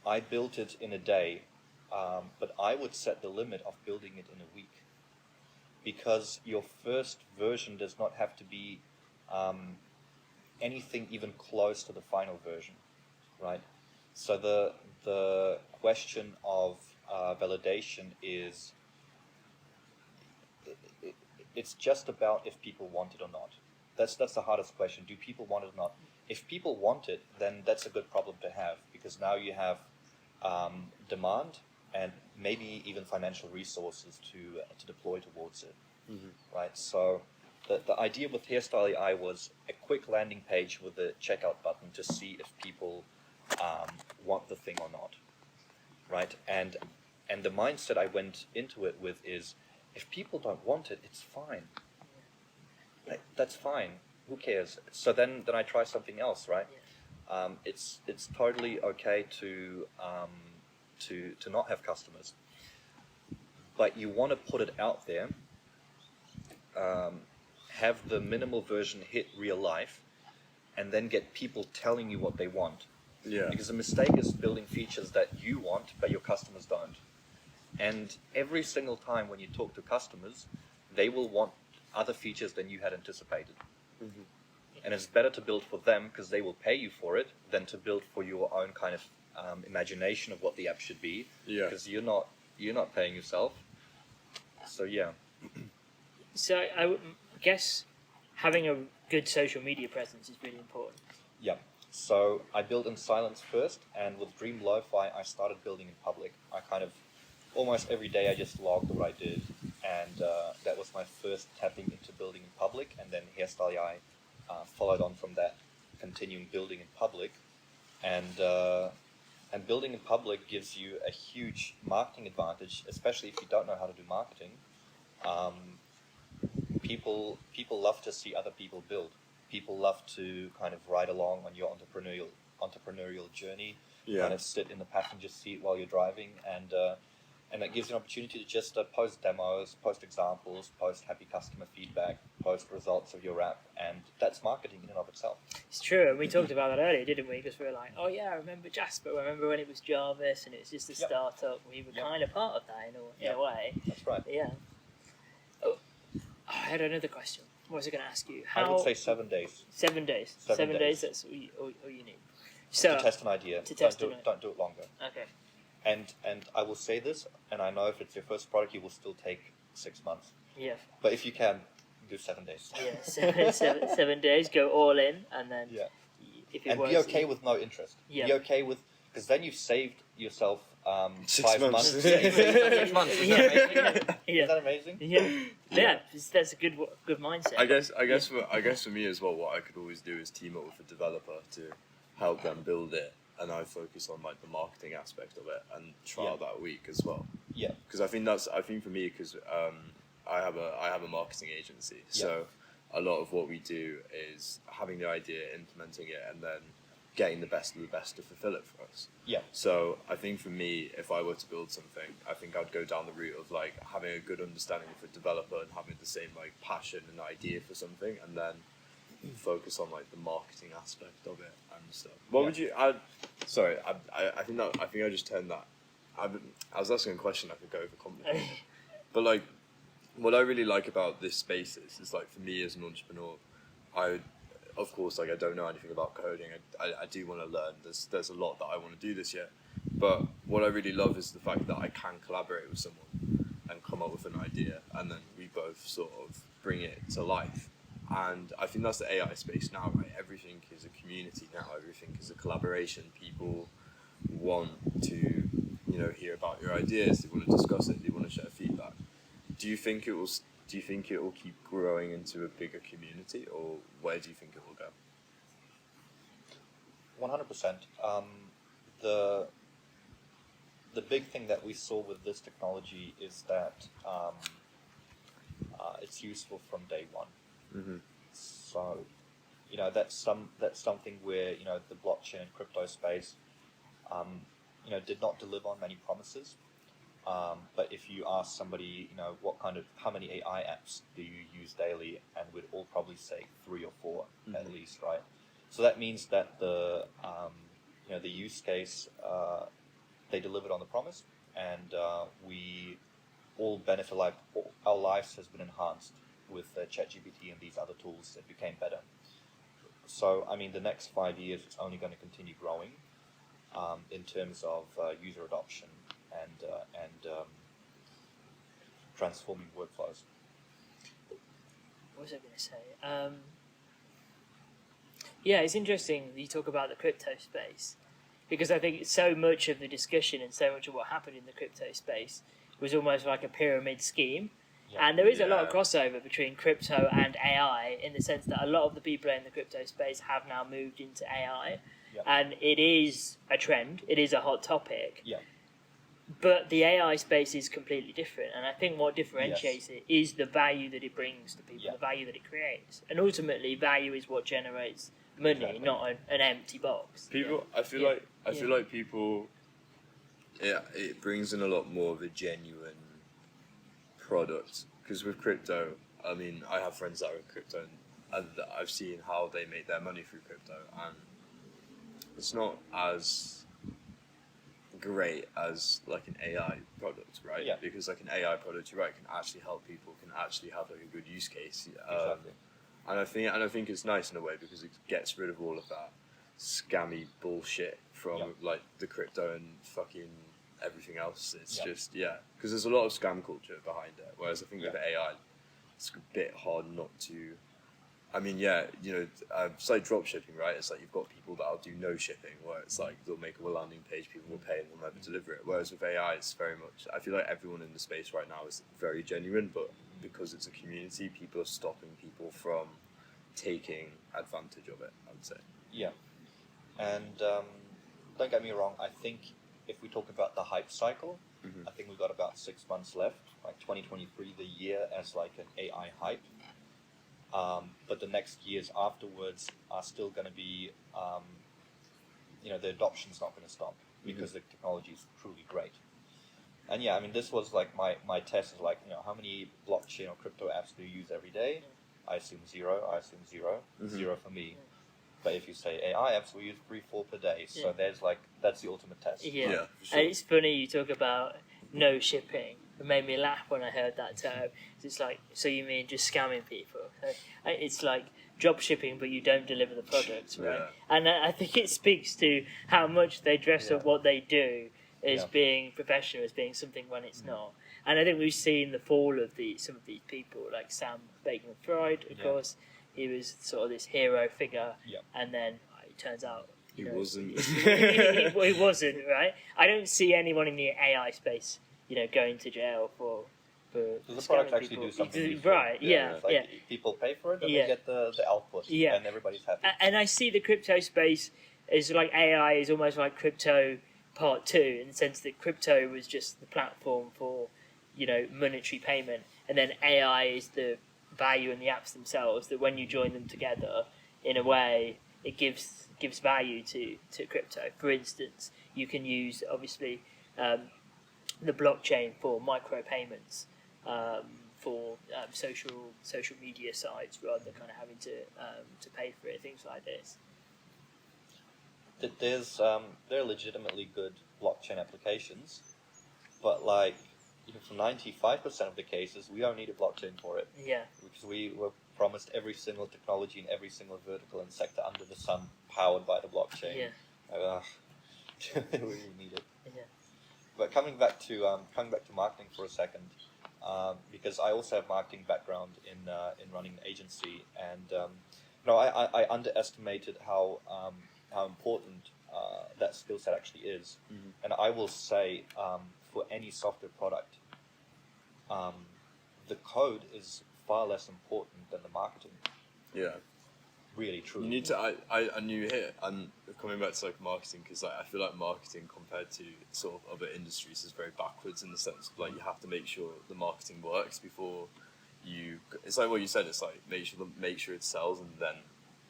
I built it in a day, but I would set the limit of building it in a week, because your first version does not have to be anything even close to the final version, right? So the question of validation is, it's just about if people want it or not. That's the hardest question. Do people want it or not? If people want it, then that's a good problem to have, because now you have demand and maybe even financial resources to deploy towards it, right? So the idea with Hairstyle AI was a quick landing page with a checkout button to see if people want the thing or not, right? And the mindset I went into it with is, if people don't want it, it's fine. That's fine. Who cares? So then I try something else, right? It's totally okay to not have customers, but you want to put it out there. Have the minimal version hit real life, and then get people telling you what they want. Yeah. Because the mistake is building features that you want, but your customers don't. And every single time when you talk to customers, they will want other features than you had anticipated. And it's better to build for them, because they will pay you for it, than to build for your own kind of imagination of what the app should be. Because you're not paying yourself. So yeah. So I guess having a good social media presence is really important. Yeah. So I built in silence first, and with Dream Lo-Fi, I started building in public. I kind of, almost every day I just logged what I did, and that was my first tapping into building in public, and then Hairstyle AI followed on from that, continuing building in public, and And building in public gives you a huge marketing advantage, especially if you don't know how to do marketing. People love to see other people build. People love to kind of ride along on your entrepreneurial journey. Yeah. Kind of sit in the passenger seat while you're driving, and that gives you an opportunity to just post demos, post examples, post happy customer feedback, post results of your app, and that's marketing in and of itself. It's true, and we talked about that earlier, didn't we? Because we were like, oh yeah, I remember Jasper. I remember when it was Jarvis and it was just a startup. We were kind of part of that in a way. That's right. Yeah. Oh, I had another question. What was I going to ask you? I would say 7 days. 7 days. 7 days. That's all you need. So to test an idea. Don't do it longer. Okay. And I will say this, and I know if it's your first product, you will still take 6 months. Yeah. But if you can, do 7 days. Yeah, 7 days. Go all in, and then if it and works, be okay with no interest. Yeah. Be okay with, because then you've saved yourself 6 5 months. months. 6 months. Is that amazing? Yeah. Is that amazing? Yeah. That's a good mindset. I guess for me as well, what I could always do is team up with a developer to help them build it, and I focus on like the marketing aspect of it and trial that week as well. Yeah. Because I think for me, because I have a marketing agency, so a lot of what we do is having the idea, implementing it, and then getting the best of the best to fulfill it for us. Yeah. So I think for me, if I were to build something, I think I'd go down the route of like having a good understanding of a developer and having the same like passion and idea for something, and then focus on like the marketing aspect of it and stuff. What would you add? Sorry, I think I just turned that. I was asking a question I could go over complicated, but like what I really like about this space is like for me as an entrepreneur, of course, like I don't know anything about coding. I do want to learn. There's a lot that I want to do this year, but what I really love is the fact that I can collaborate with someone and come up with an idea, and then we both sort of bring it to life. And I think that's the AI space now, right? Everything is a community now. Everything is a collaboration. People want to, hear about your ideas. They want to discuss it. They want to share feedback. Do you think it will keep growing into a bigger community, or where do you think it will go? 100%. The big thing that we saw with this technology is that it's useful from day one. Mm-hmm. So, that's something where the blockchain and crypto space, did not deliver on many promises. But if you ask somebody, how many AI apps do you use daily, and we'd all probably say 3 or 4 at least, right? So that means that the use case, they delivered on the promise, and we all benefit. Like our lives has been enhanced with ChatGPT and these other tools that became better. So I mean, the next 5 years it's only going to continue growing in terms of user adoption and transforming workflows. What was I going to say? Yeah, it's interesting that you talk about the crypto space, because I think so much of the discussion and so much of what happened in the crypto space was almost like a pyramid scheme. Yeah. And there is a lot of crossover between crypto and AI, in the sense that a lot of the people in the crypto space have now moved into AI. Yeah. And it is a trend, it is a hot topic. Yeah. But the AI space is completely different, and I think what differentiates it is the value that it brings to people, the value that it creates. And ultimately, value is what generates money, not an empty box. People, I feel like people, it brings in a lot more of a genuine product. Because with crypto, I mean, I have friends that are in crypto, and I've seen how they make their money through crypto, and it's not as great as like an AI product, right? Yeah. Because like an AI product, you're right, can actually help people, can actually have like a good use case. Exactly. And I think it's nice in a way because it gets rid of all of that scammy bullshit from like the crypto and fucking everything else. It's just because there's a lot of scam culture behind it. Whereas I think with AI, it's a bit hard not to. I mean, it's like drop shipping, right? It's like you've got people that'll do no shipping, where it's like they'll make a landing page, people will pay, and they'll never deliver it. Whereas with AI, it's very much. I feel like everyone in the space right now is very genuine, but because it's a community, people are stopping people from taking advantage of it, I would say. Yeah, and don't get me wrong. I think if we talk about the hype cycle, I think we've got about 6 months left. Like 2023, the year as like an AI hype. But the next years afterwards are still going to be, the adoption's not going to stop because the technology is truly great. And yeah, I mean, this was like my test is like, how many blockchain or crypto apps do you use every day? I assume zero. Zero for me. But if you say AI apps, we use 3-4 per day. So that's the ultimate test. Yeah, for sure. And it's funny you talk about no shipping. It made me laugh when I heard that term. It's like, so you mean just scamming people? So it's like drop shipping, but you don't deliver the product, right? Yeah. And I think it speaks to how much they dress up what they do as being professional, as being something when it's not. And I think we've seen the fall of some of these people, like Sam Bankman-Fried, of course. He was sort of this hero figure, and then it turns out He wasn't. he wasn't, right? I don't see anyone in the AI space, going to jail for Does the product actually people. do something? Right? Yeah. People pay for it, and they get the output, and everybody's happy. And I see the crypto space as like AI is almost like crypto part 2, in the sense that crypto was just the platform for monetary payment, and then AI is the value in the apps themselves, that when you join them together in a way it gives value to crypto. For instance, you can use obviously the blockchain for micropayments, for social media sites, rather than kind of having to pay for it, things like this. There are legitimately good blockchain applications, but for 95% of the cases, we don't need a blockchain for it. Yeah. Because we were promised every single technology in every single vertical and sector under the sun powered by the blockchain. Yeah. We really need it. Yeah. But coming back to marketing for a second, because I also have marketing background in running an agency, and I underestimated how important that skill set actually is. And I will say, for any software product, the code is far less important than the marketing. Yeah. Really, truly. You need to. I knew here, and coming back to marketing, because I feel like marketing compared to sort of other industries is very backwards in the sense of you have to make sure the marketing works before you. It's like what you said. It's like make sure it sells, and then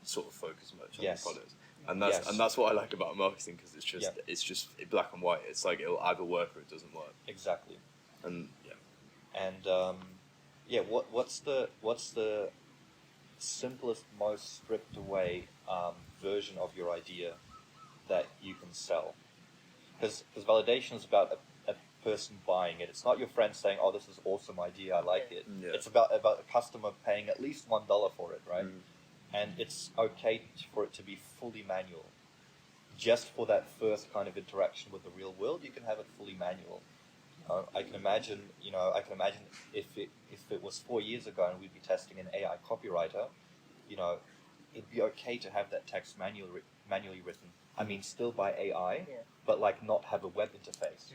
sort of focus much on the product. And that's what I like about marketing, because it's just black and white. It's like it'll either work or it doesn't work. Exactly. And what's the simplest, most stripped away version of your idea that you can sell? Because validation is about a person buying it. It's not your friend saying, "Oh, this is an awesome idea, I like it." Yeah. It's about a customer paying at least $1 for it, right? And it's okay for it to be fully manual. Just for that first kind of interaction with the real world, you can have it fully manual. I can imagine if it was 4 years ago and we'd be testing an AI copywriter, it'd be okay to have that text manually written. I mean, still by AI, but not have a web interface.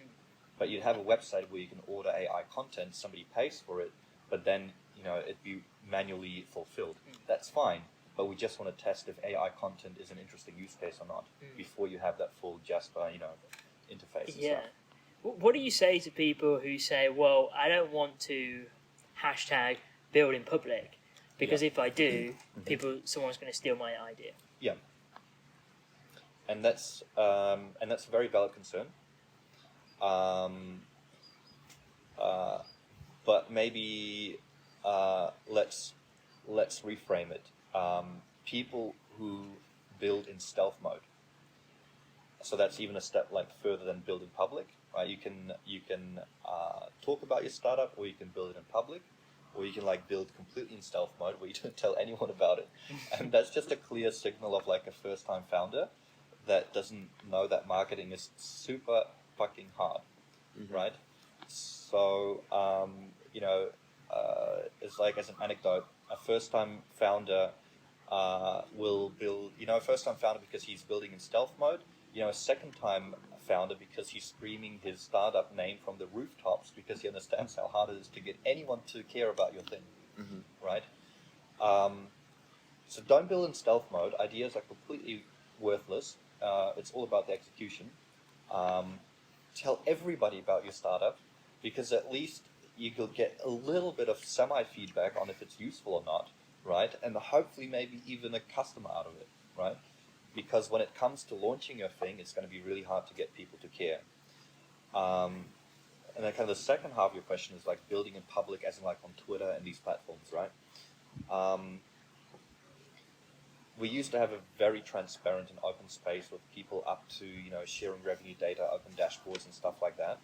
But you'd have a website where you can order AI content, somebody pays for it, but then it'd be manually fulfilled. That's fine. But we just want to test if AI content is an interesting use case or not before you have that full Jasper, interface and stuff. What do you say to people who say, well, I don't want to #build in public, because if I do, someone's going to steal my idea? Yeah. And that's a very valid concern. But maybe let's reframe it. People who build in stealth mode. So that's even a step further than build in public, right? You can talk about your startup, or you can build it in public, or you can build completely in stealth mode where you don't tell anyone about it. And that's just a clear signal of a first-time founder that doesn't know that marketing is super fucking hard, right? So it's as an anecdote, a first-time founder will build, a first-time founder because he's building in stealth mode, a second-time founder because he's screaming his startup name from the rooftops because he understands how hard it is to get anyone to care about your thing, right? So don't build in stealth mode. Ideas are completely worthless. It's all about the execution. Tell everybody about your startup, because at least you could get a little bit of semi-feedback on if it's useful or not, right? And hopefully maybe even a customer out of it, right? Because when it comes to launching your thing, it's going to be really hard to get people to care. And then kind of the second half of your question is like building in public, as in like on Twitter and these platforms, right? We used to have a very transparent and open space with people up to, sharing revenue data, open dashboards and stuff like that.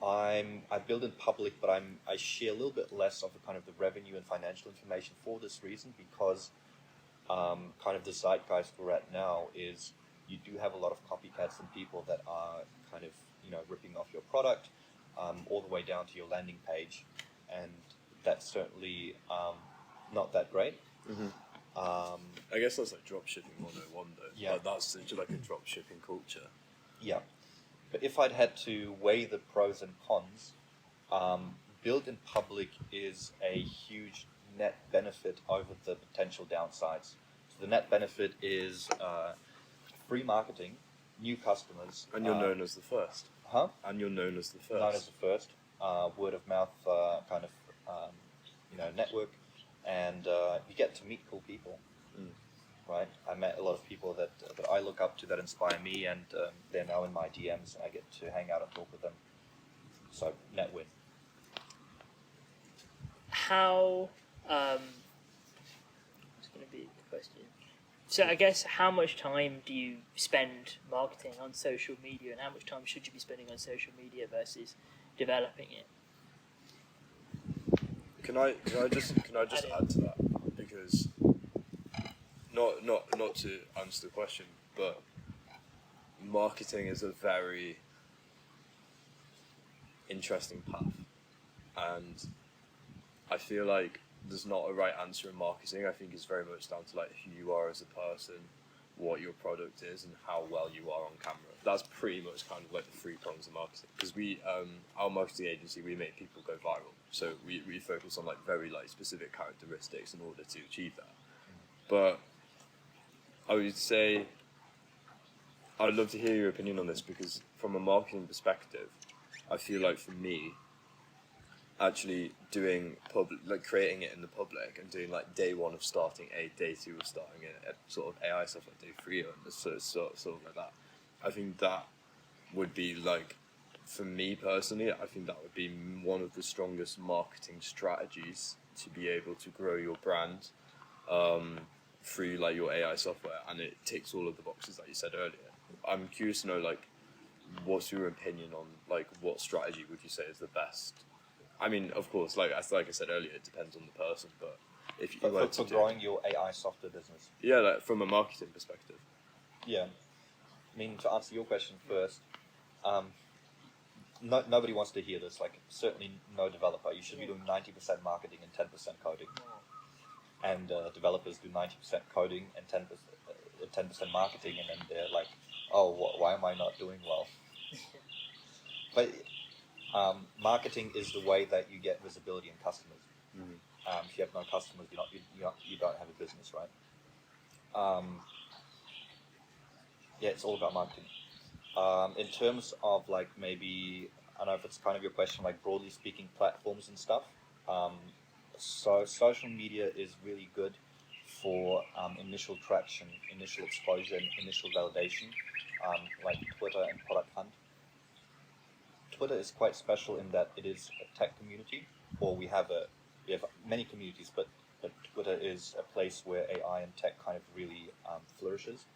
I build in public, but I share a little bit less of the kind of the revenue and financial information for this reason, because kind of the zeitgeist we're at now is you do have a lot of copycats and people that are kind of ripping off your product all the way down to your landing page, and that's certainly not that great. I guess that's like dropshipping 101 though. Yeah. Like, that's such like a dropshipping culture. Yeah. But if I'd had to weigh the pros and cons, build in public is a huge net benefit over the potential downsides. So the net benefit is free marketing, new customers. And you're known as the first. Huh? And you're known as the first. Known as the first. Word of mouth kind of network, and you get to meet cool people. Right, I met a lot of people that I look up to, that inspire me, and they're now in my DMs, and I get to hang out and talk with them. So net win. How? What's going to be the question? So I guess how much time do you spend marketing on social media, and how much time should you be spending on social media versus developing it? Can I just add to that, because not to answer the question, but marketing is a very interesting path, and I feel like there's not a right answer in marketing. I think it's very much down to like who you are as a person, what your product is, and how well you are on camera. That's pretty much kind of like the three prongs of marketing. Because we, our marketing agency, we make people go viral. So we focus on like very like specific characteristics in order to achieve that. But I would say, I'd love to hear your opinion on this, because from a marketing perspective, I feel like for me, actually doing public, like creating it in the public and doing like day one of starting a, day two of starting a sort of AI stuff like day three and sort of like that. I think that would be like, for me personally, I think that would be one of the strongest marketing strategies to be able to grow your brand through like your AI software, and it ticks all of the boxes that you said earlier. I'm curious to know, like, what's your opinion on like what strategy would you say is the best? I mean, of course, like I said earlier, it depends on the person, but if you were for growing your AI software business. Yeah, like from a marketing perspective. Yeah, I mean, to answer your question first, nobody wants to hear this. Like, certainly no developer. You should be doing 90% marketing and 10% coding, and developers do 90% coding and 10% marketing, and then they're like, oh, why am I not doing well? But marketing is the way that you get visibility in customers. If you have no customers, you don't have a business, right? Yeah, it's all about marketing. In terms of like, maybe, I don't know if it's kind of your question, like broadly speaking, platforms and stuff. So social media is really good for initial traction, initial exposure, and initial validation, like Twitter and Product Hunt. Twitter is quite special in that it is a tech community, or we have many communities, but Twitter is a place where AI and tech kind of really flourishes.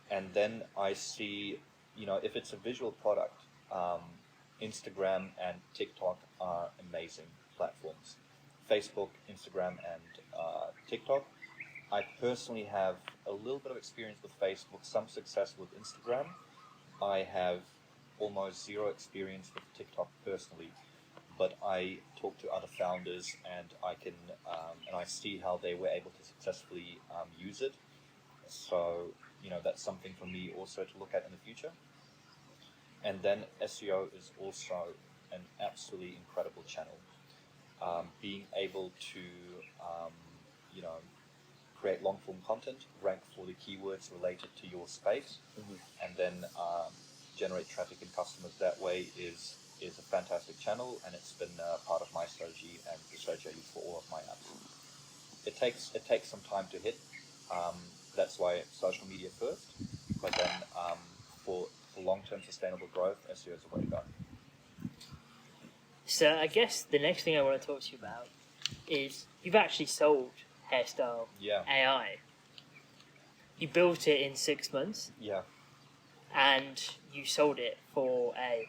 And then I see, if it's a visual product, Instagram and TikTok are amazing platforms. Facebook, Instagram, and TikTok. I personally have a little bit of experience with Facebook, some success with Instagram. I have almost zero experience with TikTok personally, but I talk to other founders, and I can and I see how they were able to successfully use it. So that's something for me also to look at in the future. And then SEO is also an absolutely incredible channel. being able to, you know, create long form content, rank for the keywords related to your space, and then generate traffic and customers that way is a fantastic channel, and it's been part of my strategy and the strategy I use for all of my apps. It takes some time to hit. That's why social media first, but then for long-term sustainable growth, SEO is the way to go. So I guess the next thing I want to talk to you about is you've actually sold Hairstyle AI. You built it in 6 months. Yeah. And you sold it for a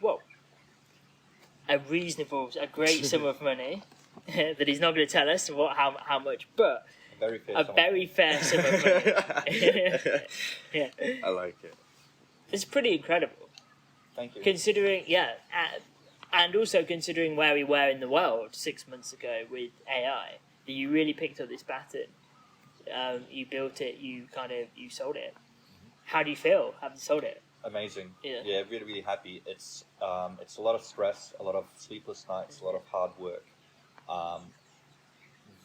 great sum of money that he's not going to tell us how much, but a very fair sum of money. Yeah. I like it. It's pretty incredible. Thank you. Considering, and also considering where we were in the world 6 months ago with AI, that you really picked up this pattern. You built it, you sold it. How do you feel having sold it? Amazing. Yeah, really, really happy. It's a lot of stress, a lot of sleepless nights, a lot of hard work.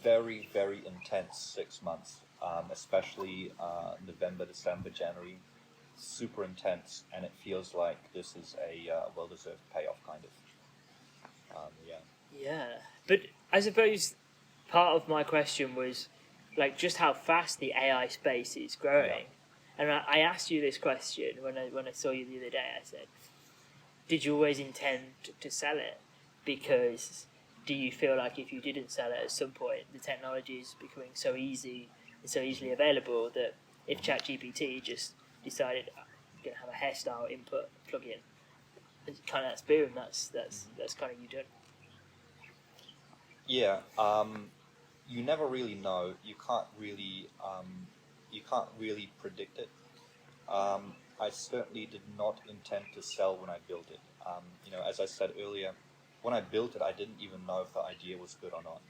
Very, very intense 6 months, especially November, December, January. Super intense, and it feels like this is a well-deserved payoff, kind of. Yeah, but I suppose part of my question was like just how fast the AI space is growing. And I asked you this question when I saw you the other day. I said, did you always intend to sell it? Because do you feel like if you didn't sell it at some point, the technology is becoming so easy and so easily available that if ChatGPT just decided I'm going to have a hairstyle input plugin, kind of that's boom, that's kind of you done. Yeah, you never really know. You can't really predict it. I certainly did not intend to sell when I built it. As I said earlier, when I built it, I didn't even know if the idea was good or not.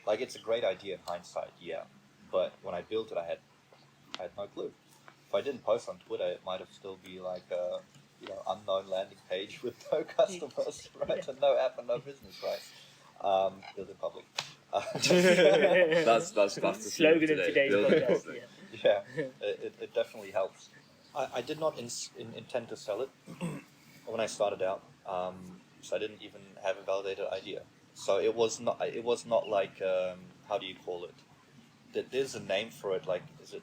Like, it's a great idea in hindsight, yeah, but when I built it, I had no clue. If I didn't post on Twitter, it might have still be like a unknown landing page with no customers, right, and no app and no business, right? Build in public. That's the slogan of today's podcast. Yeah, it definitely helps. I did not intend to sell it when I started out, so I didn't even have a validated idea. So it was not like how do you call it? There's a name for it. Like, is it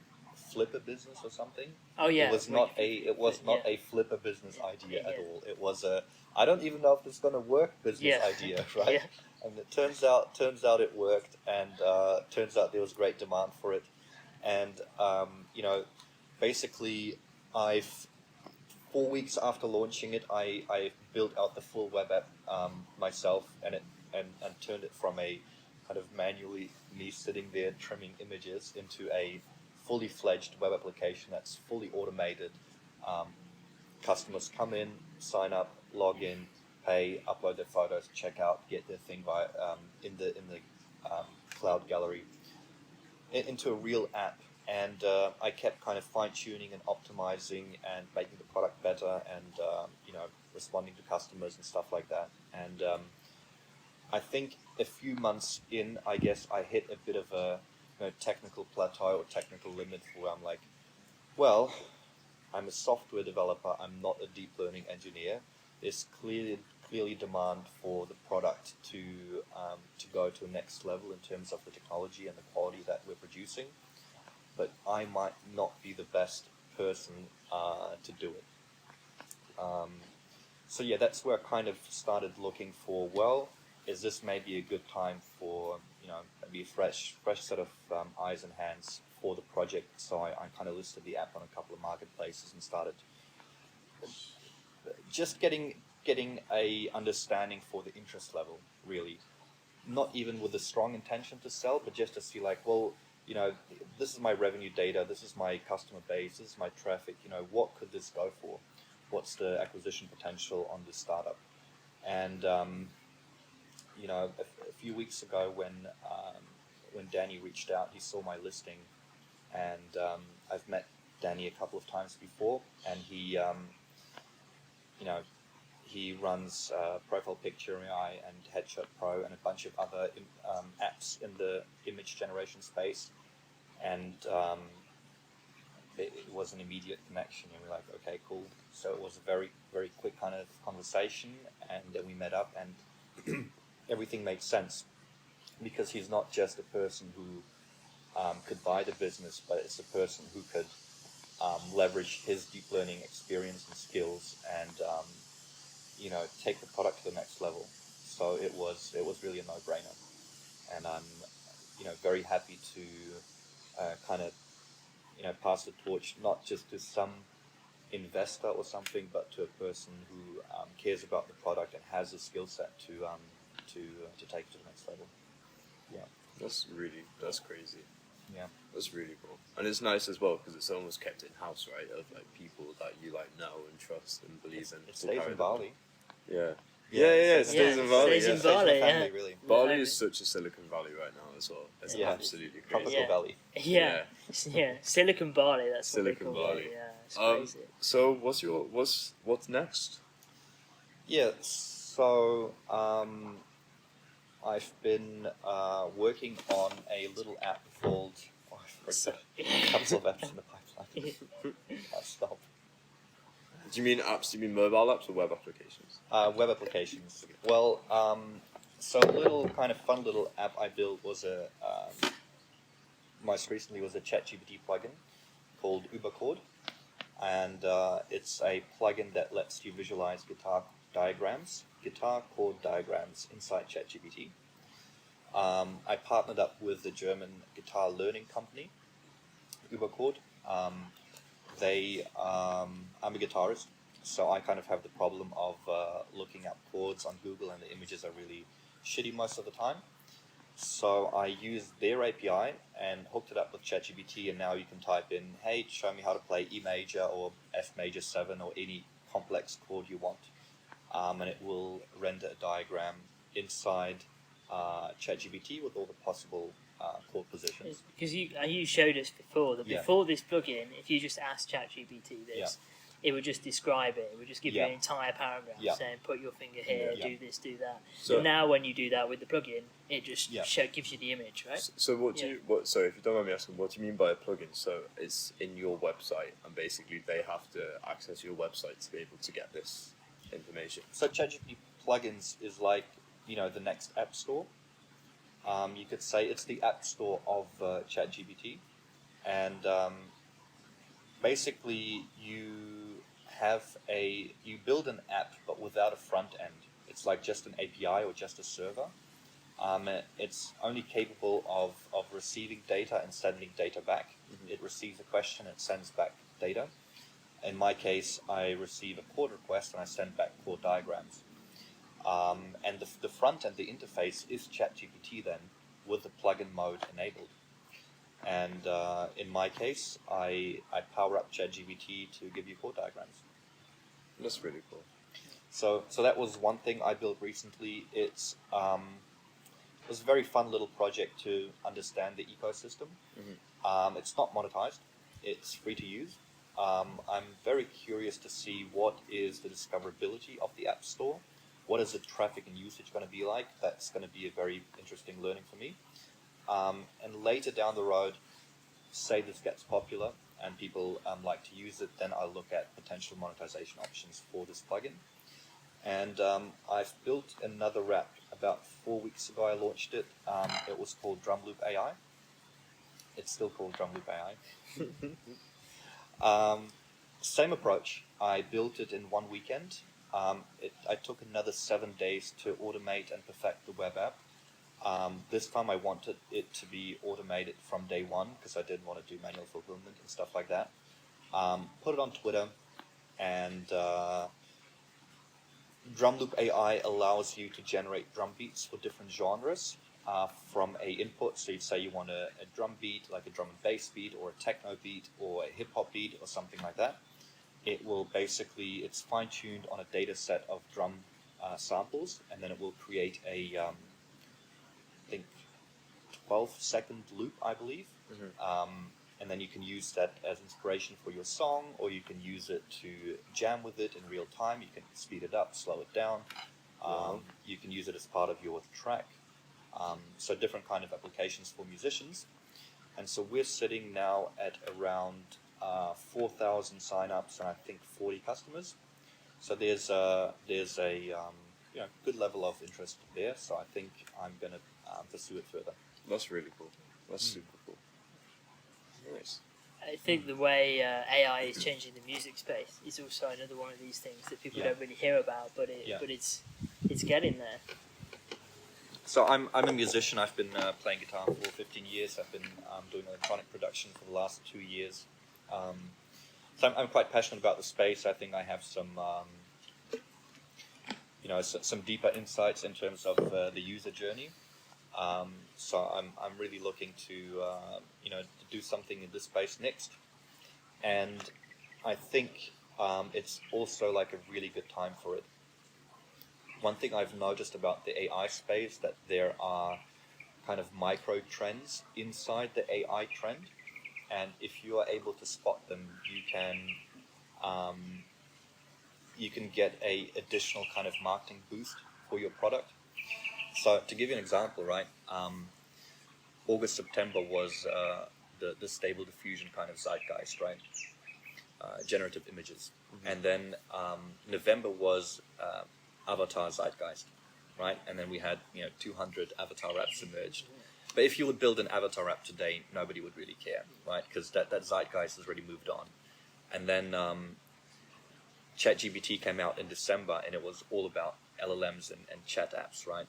flipper business or something? Oh yeah. It was not a flipper business idea at all. It was a I don't even know if this is going to work business idea, right? Yeah. And it turns out it worked, and turns out there was great demand for it, and basically 4 weeks after launching it, I built out the full web app myself, and turned it from a kind of manually me sitting there trimming images into a fully fledged web application that's fully automated. Customers come in, sign up, log in, pay, upload their photos, check out, get their thing in the cloud gallery into a real app. And I kept kind of fine-tuning and optimizing and making the product better, and responding to customers and stuff like that. And I think a few months in, I guess I hit a bit of a technical plateau or technical limit where I'm like, well, I'm a software developer. I'm not a deep learning engineer. There's clearly demand for the product to go to the next level in terms of the technology and the quality that we're producing. But I might not be the best person to do it. So yeah, that's where I kind of started looking for, well, is this maybe a good time for, maybe a fresh set of eyes and hands for the project? So I kind of listed the app on a couple of marketplaces and started just getting a understanding for the interest level, really. Not even with a strong intention to sell, but just to see like, well, this is my revenue data, this is my customer base, this is my traffic, what could this go for? What's the acquisition potential on this startup? And, a few weeks ago when Danny reached out, he saw my listing, and I've met Danny a couple of times before, and he he runs Profile Picture AI and Headshot Pro and a bunch of other apps in the image generation space. And it was an immediate connection, and we're like, okay, cool. So it was a very, very quick kind of conversation, and then we met up, and everything made sense, because he's not just a person who could buy the business, but it's a person who could leverage his deep learning experience and skills, and take the product to the next level. So it was really a no-brainer, and I'm very happy to kind of pass the torch, not just to some investor or something, but to a person who cares about the product and has the skill set to take it to the next level. Yeah, that's crazy. yeah, That's really cool, and it's nice as well because it's almost kept in house, right? Of like people that you like know and trust and believe in. it stays in Bali. Yeah. Yeah, It stays in Bali. Stays in Yeah. Bali, family, yeah. really. Bali Yeah, is such a Silicon Valley right now as well. It's Yeah. absolutely crazy. Tropical Yeah. Valley. Yeah, yeah. Silicon Valley. That's Silicon what they call Valley. it. Yeah, it's Um, crazy. So what's next? Yeah, so I've been working on a little app called. Oh, I forgot. A couple of apps in the pipeline. I'll stop. Do you mean apps? Do you mean mobile apps or web applications? Web applications. Well, so a little kind of fun little app I built was most recently was a ChatGPT plugin called Uberchord, and it's a plugin that lets you visualize guitar chord diagrams inside ChatGPT. I partnered up with the German guitar learning company, Uberchord. I'm a guitarist, so I kind of have the problem of looking up chords on Google, and the images are really shitty most of the time. So I used their API and hooked it up with ChatGPT, and now you can type in, hey, show me how to play E major or F major 7 or any complex chord you want. And it will render a diagram inside ChatGPT with all the possible chord positions. Because you showed us before that before this plugin, if you just asked ChatGPT this, it would just describe it. It would just give you an entire paragraph saying, put your finger here, do this, do that. So and now when you do that with the plugin, it just gives you the image, right? So sorry, if you don't mind me asking, what do you mean by a plugin? So it's in your website, and basically they have to access your website to be able to get this information. So ChatGPT plugins is like, the next app store. You could say it's the app store of ChatGPT, and basically you build an app but without a front end. It's like just an API or just a server. It's only capable of receiving data and sending data back. Mm-hmm. It receives a question, it sends back data. In my case, I receive a chord request and I send back chord diagrams. And the front end, the interface, is ChatGPT then, with the plugin mode enabled. And in my case, I power up ChatGPT to give you chord diagrams. That's really cool. So that was one thing I built recently. It was a very fun little project to understand the ecosystem. Mm-hmm. It's not monetized. It's free to use. I'm very curious to see what is the discoverability of the App Store. What is the traffic and usage going to be like? That's going to be a very interesting learning for me. And later down the road, say this gets popular and people like to use it, then I'll look at potential monetization options for this plugin. And I've built another app about 4 weeks ago. I launched it. It was called Drumloop AI. It's still called Drumloop AI. Same approach. I built it in one weekend. I took another 7 days to automate and perfect the web app. This time I wanted it to be automated from day one because I didn't want to do manual fulfillment and stuff like that. Put it on Twitter, and Drumloop AI allows you to generate drum beats for different genres from a input. So you'd say you want a drum beat, like a drum and bass beat, or a techno beat, or a hip hop beat, or something like that. It will basically, it's fine-tuned on a data set of drum samples, and then it will create a, I think, 12-second loop, I believe. Mm-hmm. and then you can use that as inspiration for your song, or you can use it to jam with it in real time. You can speed it up, slow it down. You can use it as part of your track. So different kind of applications for musicians. And so we're sitting now at around 4,000 signups and I think 40 customers. So there's a good level of interest there. So I think I'm going to pursue it further. That's really cool. That's super cool. Nice. I think the way AI is changing the music space is also another one of these things that people don't really hear about, but it's getting there. So I'm a musician. I've been playing guitar for 15 years. I've been doing electronic production for the last 2 years. So I'm quite passionate about the space. I think I have some some deeper insights in terms of the user journey. So I'm really looking to do something in this space next, and I think it's also like a really good time for it. One thing I've noticed about the AI space that there are kind of micro trends inside the AI trend, and if you are able to spot them, you can get a additional kind of marketing boost for your product. So to give you an example, right, August, September was the stable diffusion kind of zeitgeist, right, generative images. And then November was avatar zeitgeist, right, and then we had 200 avatar apps emerged. But if you would build an avatar app today, nobody would really care, right, because that zeitgeist has already moved on. And then ChatGPT came out in December, and it was all about LLMs and chat apps, right?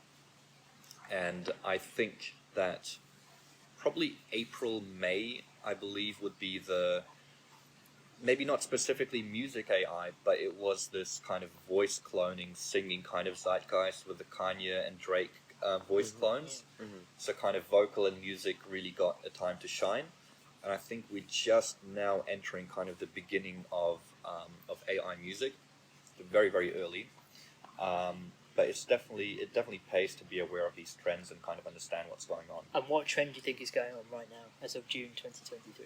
And I think that probably April, May, I believe, would be maybe not specifically music AI, but it was this kind of voice cloning, singing kind of zeitgeist with the Kanye and Drake voice clones. So kind of vocal and music really got a time to shine. And I think we're just now entering kind of the beginning of AI music, very, very early. But it definitely pays to be aware of these trends and kind of understand what's going on. And what trend do you think is going on right now, as of June 2023?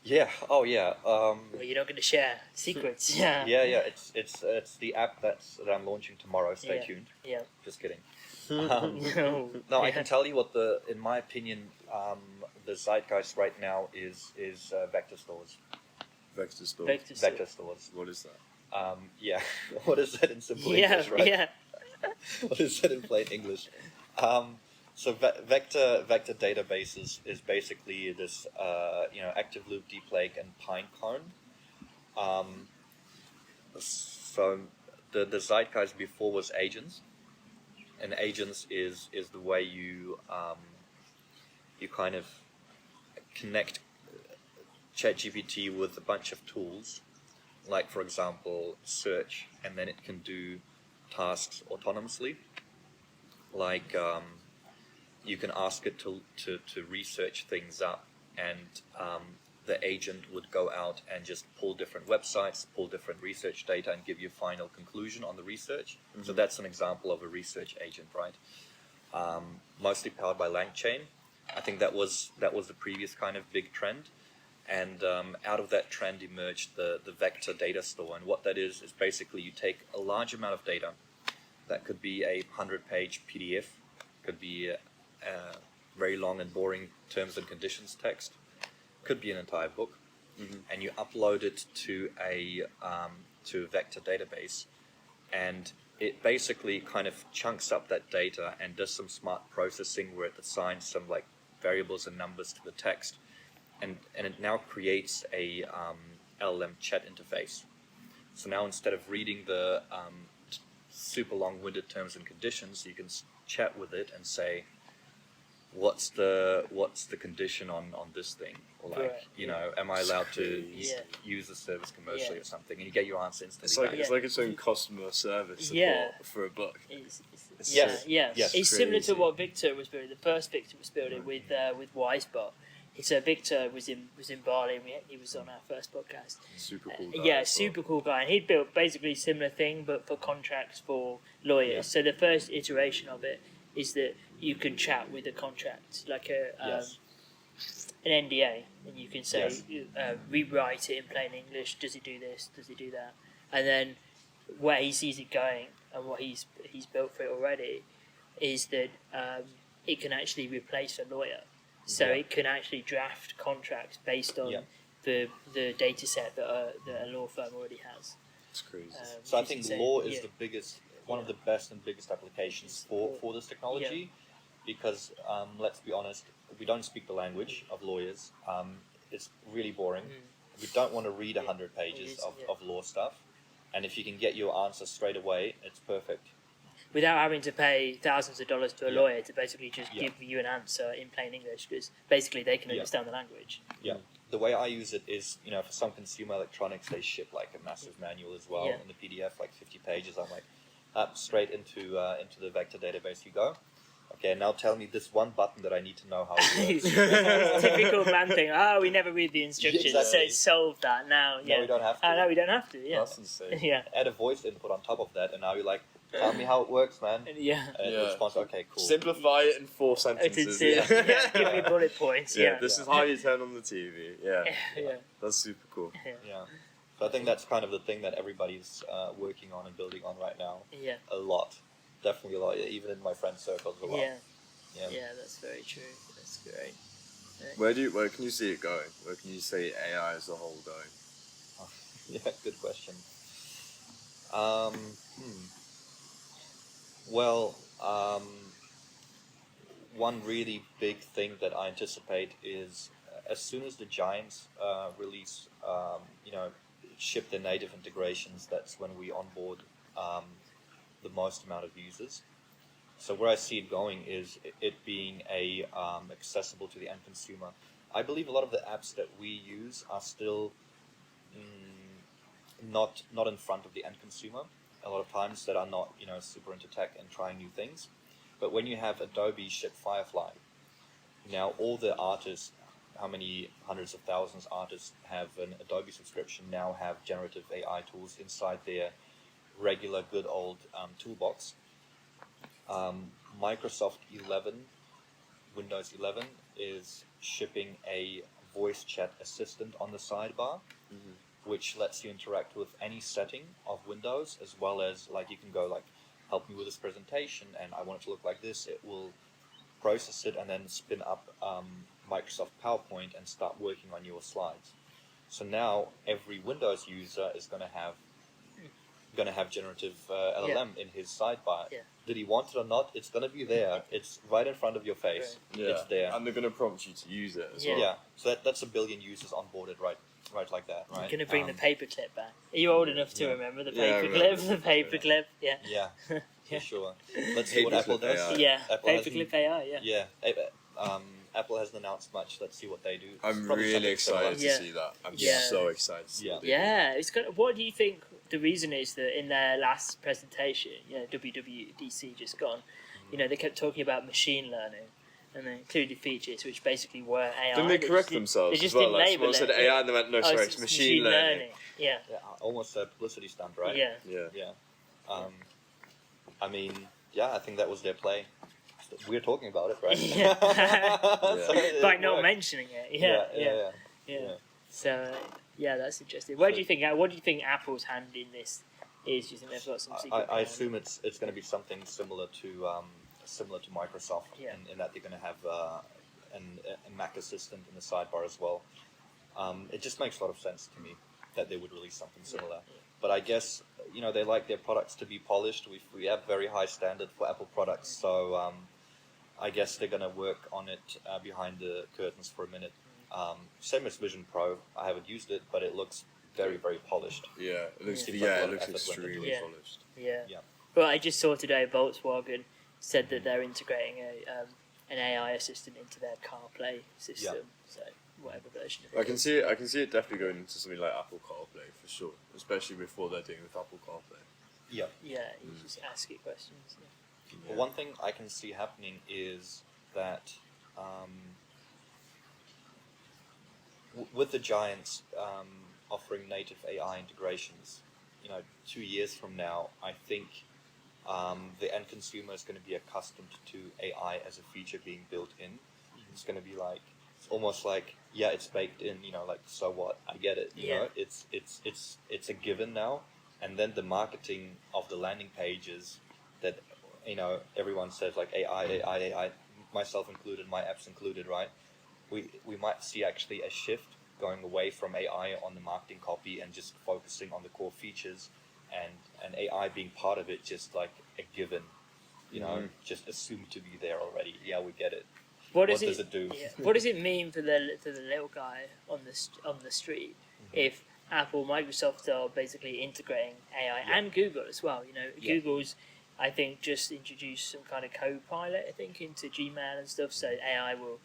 Yeah. Oh, yeah. Well, you're not going to share secrets. Yeah. Yeah. It's the app that I'm launching tomorrow. Stay tuned. Yeah. Just kidding. No. I can tell you what in my opinion, the zeitgeist right now is vector stores. Vector store. Vector stores. What is that? Yeah. What is that in simple English, right? Yeah. What is that in plain English? So vector databases is basically this active loop, deep lake, and pinecone. So the zeitgeist before was agents, and agents is the way you kind of connect ChatGPT with a bunch of tools, like for example search, and then it can do tasks autonomously. Like you can ask it to research things up, and the agent would go out and just pull different websites, pull different research data, and give you a final conclusion on the research. So that's an example of a research agent, right? Mostly powered by LangChain. I think that was the previous kind of big trend. And out of that trend emerged the vector data store. And what that is basically you take a large amount of data. That could be a 100-page PDF, could be a very long and boring terms and conditions text, could be an entire book, and you upload it to a vector database, and it basically kind of chunks up that data and does some smart processing where it assigns some like variables and numbers to the text. And it now creates a LLM chat interface. So now instead of reading the super long-winded terms and conditions, you can chat with it and say, what's the condition on this thing? Or like, am I allowed to use the service commercially or something? And you get your answer instantly. It's like its own customer service support for a book. Yes. It's similar to what Victor was building. The first Victor was building with Wisebot. So Victor was in Bali, and he was on our first podcast. Super cool guy. Super cool guy. And he'd built basically a similar thing, but for contracts for lawyers. Yeah. So the first iteration of it is that you can chat with a contract, like an NDA, and you can say Yes. rewrite it in plain English. Does it do this? Does it do that? And then where he sees it going and what he's built for it already is that it can actually replace a lawyer. So Yeah. it can actually draft contracts based on Yeah. the data set that a law firm already has. It's crazy. So I Which is think insane. law is Yeah. the biggest, one of the best and biggest applications for this technology, because let's be honest, we don't speak the language of lawyers. It's really boring. We don't want to read 100 pages of law stuff, and if you can get your answer straight away, it's perfect. Without having to pay thousands of dollars to a Yeah. lawyer to basically just Yeah. give you an answer in plain English, because basically they can Yeah. understand the language. Yeah. The way I use it is, for some consumer electronics, they ship like a massive manual as well Yeah. in the PDF, like 50 pages. I'm like, straight into the vector database you go. Okay, now tell me this one button that I need to know how it works. Typical man thing. Oh, we never read the instructions, so Exactly. it solved that. Now, No, we don't have to. No, we don't have to. Yeah, That's insane. yeah, Add a voice input on top of that, and now you're like, tell me how it works, man. yeah. And it Yeah. responds, okay, cool. Simplify it in 4 It's sentences. insane. Yeah, give me bullet points. Yeah, Yeah, this is how you turn on the TV. Yeah, yeah. that's super cool. Yeah. So I think that's kind of the thing that everybody's working on and building on right now. Yeah, A lot. Definitely a lot. Even in my friend circles a lot. yeah, Yeah. yeah. That's very true. That's great. Where can you see it going? Where can you see AI as a whole going? Yeah, good question. Well, one really big thing that I anticipate is as soon as the giants release, ship their native integrations, that's when we onboard the most amount of users. So where I see it going is it being accessible to the end consumer. I believe a lot of the apps that we use are still not in front of the end consumer. A lot of times that are not super into tech and trying new things. But when you have Adobe ship Firefly, now all the artists, how many hundreds of thousands artists have an Adobe subscription, now have generative AI tools inside their regular good old toolbox. Microsoft 11, Windows 11 is shipping a voice chat assistant on the sidebar, which lets you interact with any setting of Windows, as well as you can go help me with this presentation and I want it to look like this. It will process it and then spin up Microsoft PowerPoint and start working on your slides. So now every Windows user is going to have generative LLM in his sidebar. Yeah. Did he want it or not? It's going to be there. It's right in front of your face. Yeah, It's there. and they're going to prompt you to use it as Yeah. well. Yeah. So that's 1 billion users onboarded right like that. Right. I'm gonna bring the paperclip back. Are you old enough to yeah. remember the Yeah, I paperclip? remember. The paperclip. Yeah. Yeah, Yeah. for sure. Let's see what Apple Paperclip does. AI. Yeah. Apple hasn't- Paperclip AI. Yeah. Yeah. Apple hasn't announced much. Let's see what they do. It's I'm probably really something excited similar. to see that. I'm Yeah. so excited to see Yeah. what they do. Yeah, it's good. What do you think the reason is that in their last presentation, WWDC just gone, they kept talking about machine learning and they included features which basically were AI. Didn't they correct just themselves They just as well? didn't label Someone said it. AI and they went, no, sorry, it's machine learning. Yeah, Yeah, almost a publicity stunt, right? yeah. Yeah. Yeah. I mean, I think that was their play. We're talking about it, right? Yeah. So it By not worked. mentioning it. Yeah. Yeah. So, that's interesting. What do you think? What do you think Apple's hand in this is? Do you think they've got some secret? I plan? assume it's going to be something similar to Microsoft, Yeah. in that they're going to have a Mac assistant in the sidebar as well. It just makes a lot of sense to me that they would release something similar. Yeah. But I guess they like their products to be polished. We have very high standard for Apple products, so I guess they're going to work on it behind the curtains for a minute. Same as Vision Pro. I haven't used it, but it looks very, very polished. Yeah, it looks, Seems like a lot it of looks effort went into extremely it. polished. Yeah. Yeah. Well, I just saw today Volkswagen said that they're integrating an AI assistant into their CarPlay system. So whatever version of it. I can see it definitely going into something like Apple CarPlay for sure, especially with what they're doing with Apple CarPlay. Yeah. Yeah, you just ask it questions. Yeah. Well, one thing I can see happening is that with the giants offering native AI integrations, 2 years from now, I think the end consumer is going to be accustomed to AI as a feature being built in. It's going to be like almost like, yeah, it's baked in, you know, like, so what, I get it, you know, it's a given now. And then the marketing of the landing pages that, you know, everyone says like AI, myself included, my apps included, right? We might see actually a shift going away from AI on the marketing copy and just focusing on the core features, and AI being part of it, just like a given, you know, just assumed to be there already. Yeah, we get it. What does it do? Yeah. What does it mean for the little guy on the street if Apple, Microsoft are basically integrating AI and Google as well? You know, Google's, I think, just introduced some kind of co-pilot, I think, into Gmail and stuff, so AI will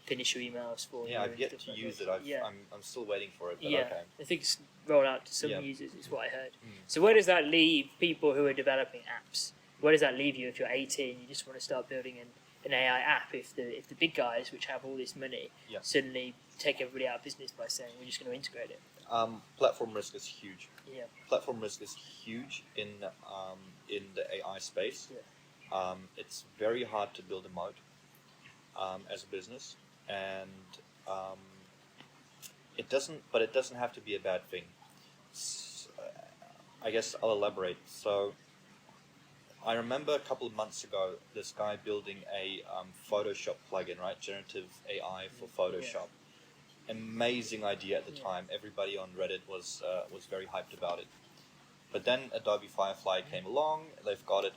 finish your emails for you. Yeah, I've yet to use it. I'm still waiting for it. But okay. I think it's rolled out to some users, is what I heard. So where does that leave people who are developing apps? Where does that leave you if you're 18? You just want to start building an AI app. If the big guys, which have all this money, suddenly take everybody out of business by saying we're just going to integrate it. Platform risk is huge. Yeah. Platform risk is huge in the AI space. Yeah. It's very hard to build a moat as a business, and it doesn't have to be a bad thing. I guess I'll elaborate. So I remember a couple of months ago this guy building a Photoshop plugin, right? Generative AI for Photoshop. Amazing idea at the time. Everybody on Reddit was very hyped about it. But then Adobe Firefly came along. They've got it.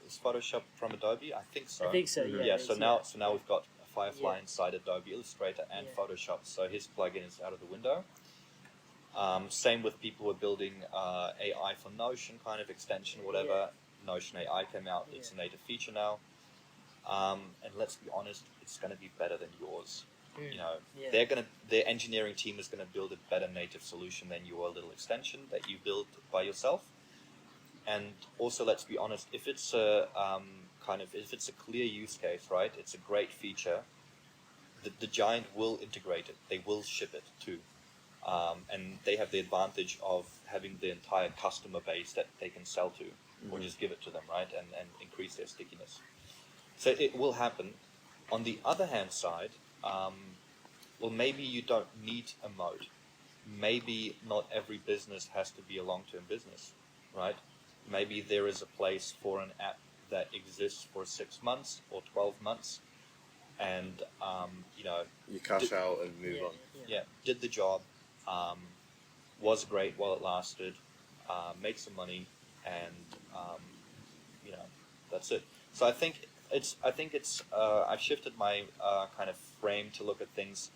Is Photoshop from Adobe? I think so. I think so. Yeah. So now we've got Firefly inside Adobe Illustrator and Photoshop. So his plugin is out of the window. Same with people who are building AI for Notion kind of extension, whatever. Notion AI came out. It's a native feature now. And let's be honest, it's going to be better than yours. You know, their engineering team is going to build a better native solution than your little extension that you build by yourself. And also, let's be honest, if it's a if it's a clear use case, right? It's a great feature. The giant will integrate it. They will ship it too. And they have the advantage of having the entire customer base that they can sell to, or just give it to them, right? And increase their stickiness. So it will happen. On the other hand side, well, maybe you don't need a moat. Maybe not every business has to be a long-term business, right? Maybe there is a place for an app that exists for 6 months or 12 months, and you cash out and move on. Yeah, did the job, was great while it lasted, made some money, and that's it. So I think it's I've shifted my kind of frame to look at things.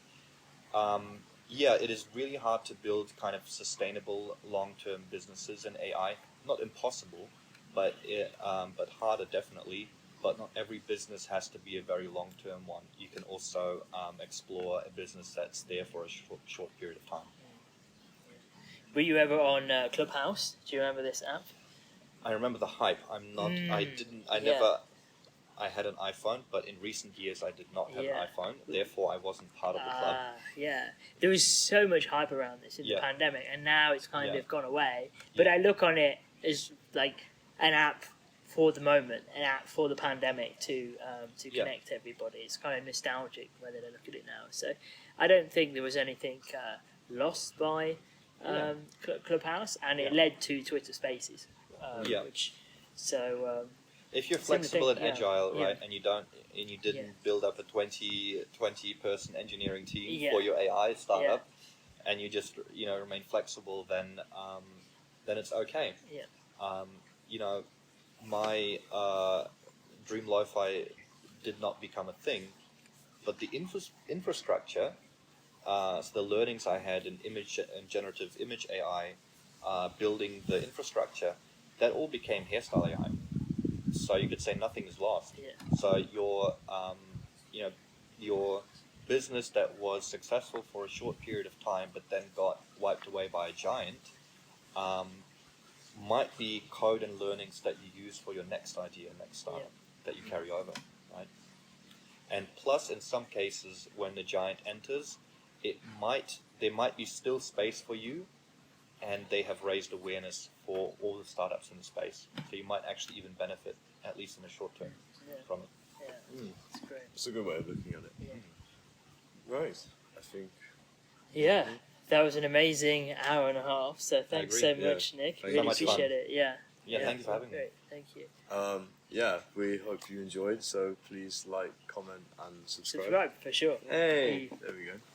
It is really hard to build kind of sustainable long-term businesses in AI. Not impossible, but harder definitely. But not every business has to be a very long-term one. You can also explore a business that's there for a short period of time. Were you ever on Clubhouse? Do you remember this app? I remember the hype. I'm not. I had an iPhone, but in recent years I did not have an iPhone. Therefore, I wasn't part of the club. There was so much hype around this in the pandemic, and now it's kind of gone away. But I look on it as like an app for the moment, an app for the pandemic to connect everybody. It's kind of nostalgic whether they look at it now. So I don't think there was anything lost by Clubhouse, and it led to Twitter Spaces. If you're flexible and agile, right, and you didn't build up a 20 person engineering team for your AI startup, and you just remain flexible, then it's okay. My Dream Lo-Fi did not become a thing, but the infrastructure, so the learnings I had in image and generative image AI, building the infrastructure, that all became Hairstyle AI. So you could say nothing is lost. So your business that was successful for a short period of time, but then got wiped away by a giant, might be code and learnings that you use for your next idea, next startup, that you carry over, right? And plus, in some cases, when the giant enters, there might be still space for you, and they have raised awareness for all the startups in the space. So you might actually even benefit, at least in the short term, from it. That's great. It's a good way of looking at it. Right. I think. Yeah, that was an amazing hour and a half. So thanks so agree, yeah. much, Nick. Thank Really you. So much fun. appreciate it. Yeah. Yeah, thank you for having me. Great. Thank you. Yeah, we hope you enjoyed. So please like, comment, and subscribe. Subscribe for sure. Hey, there we go.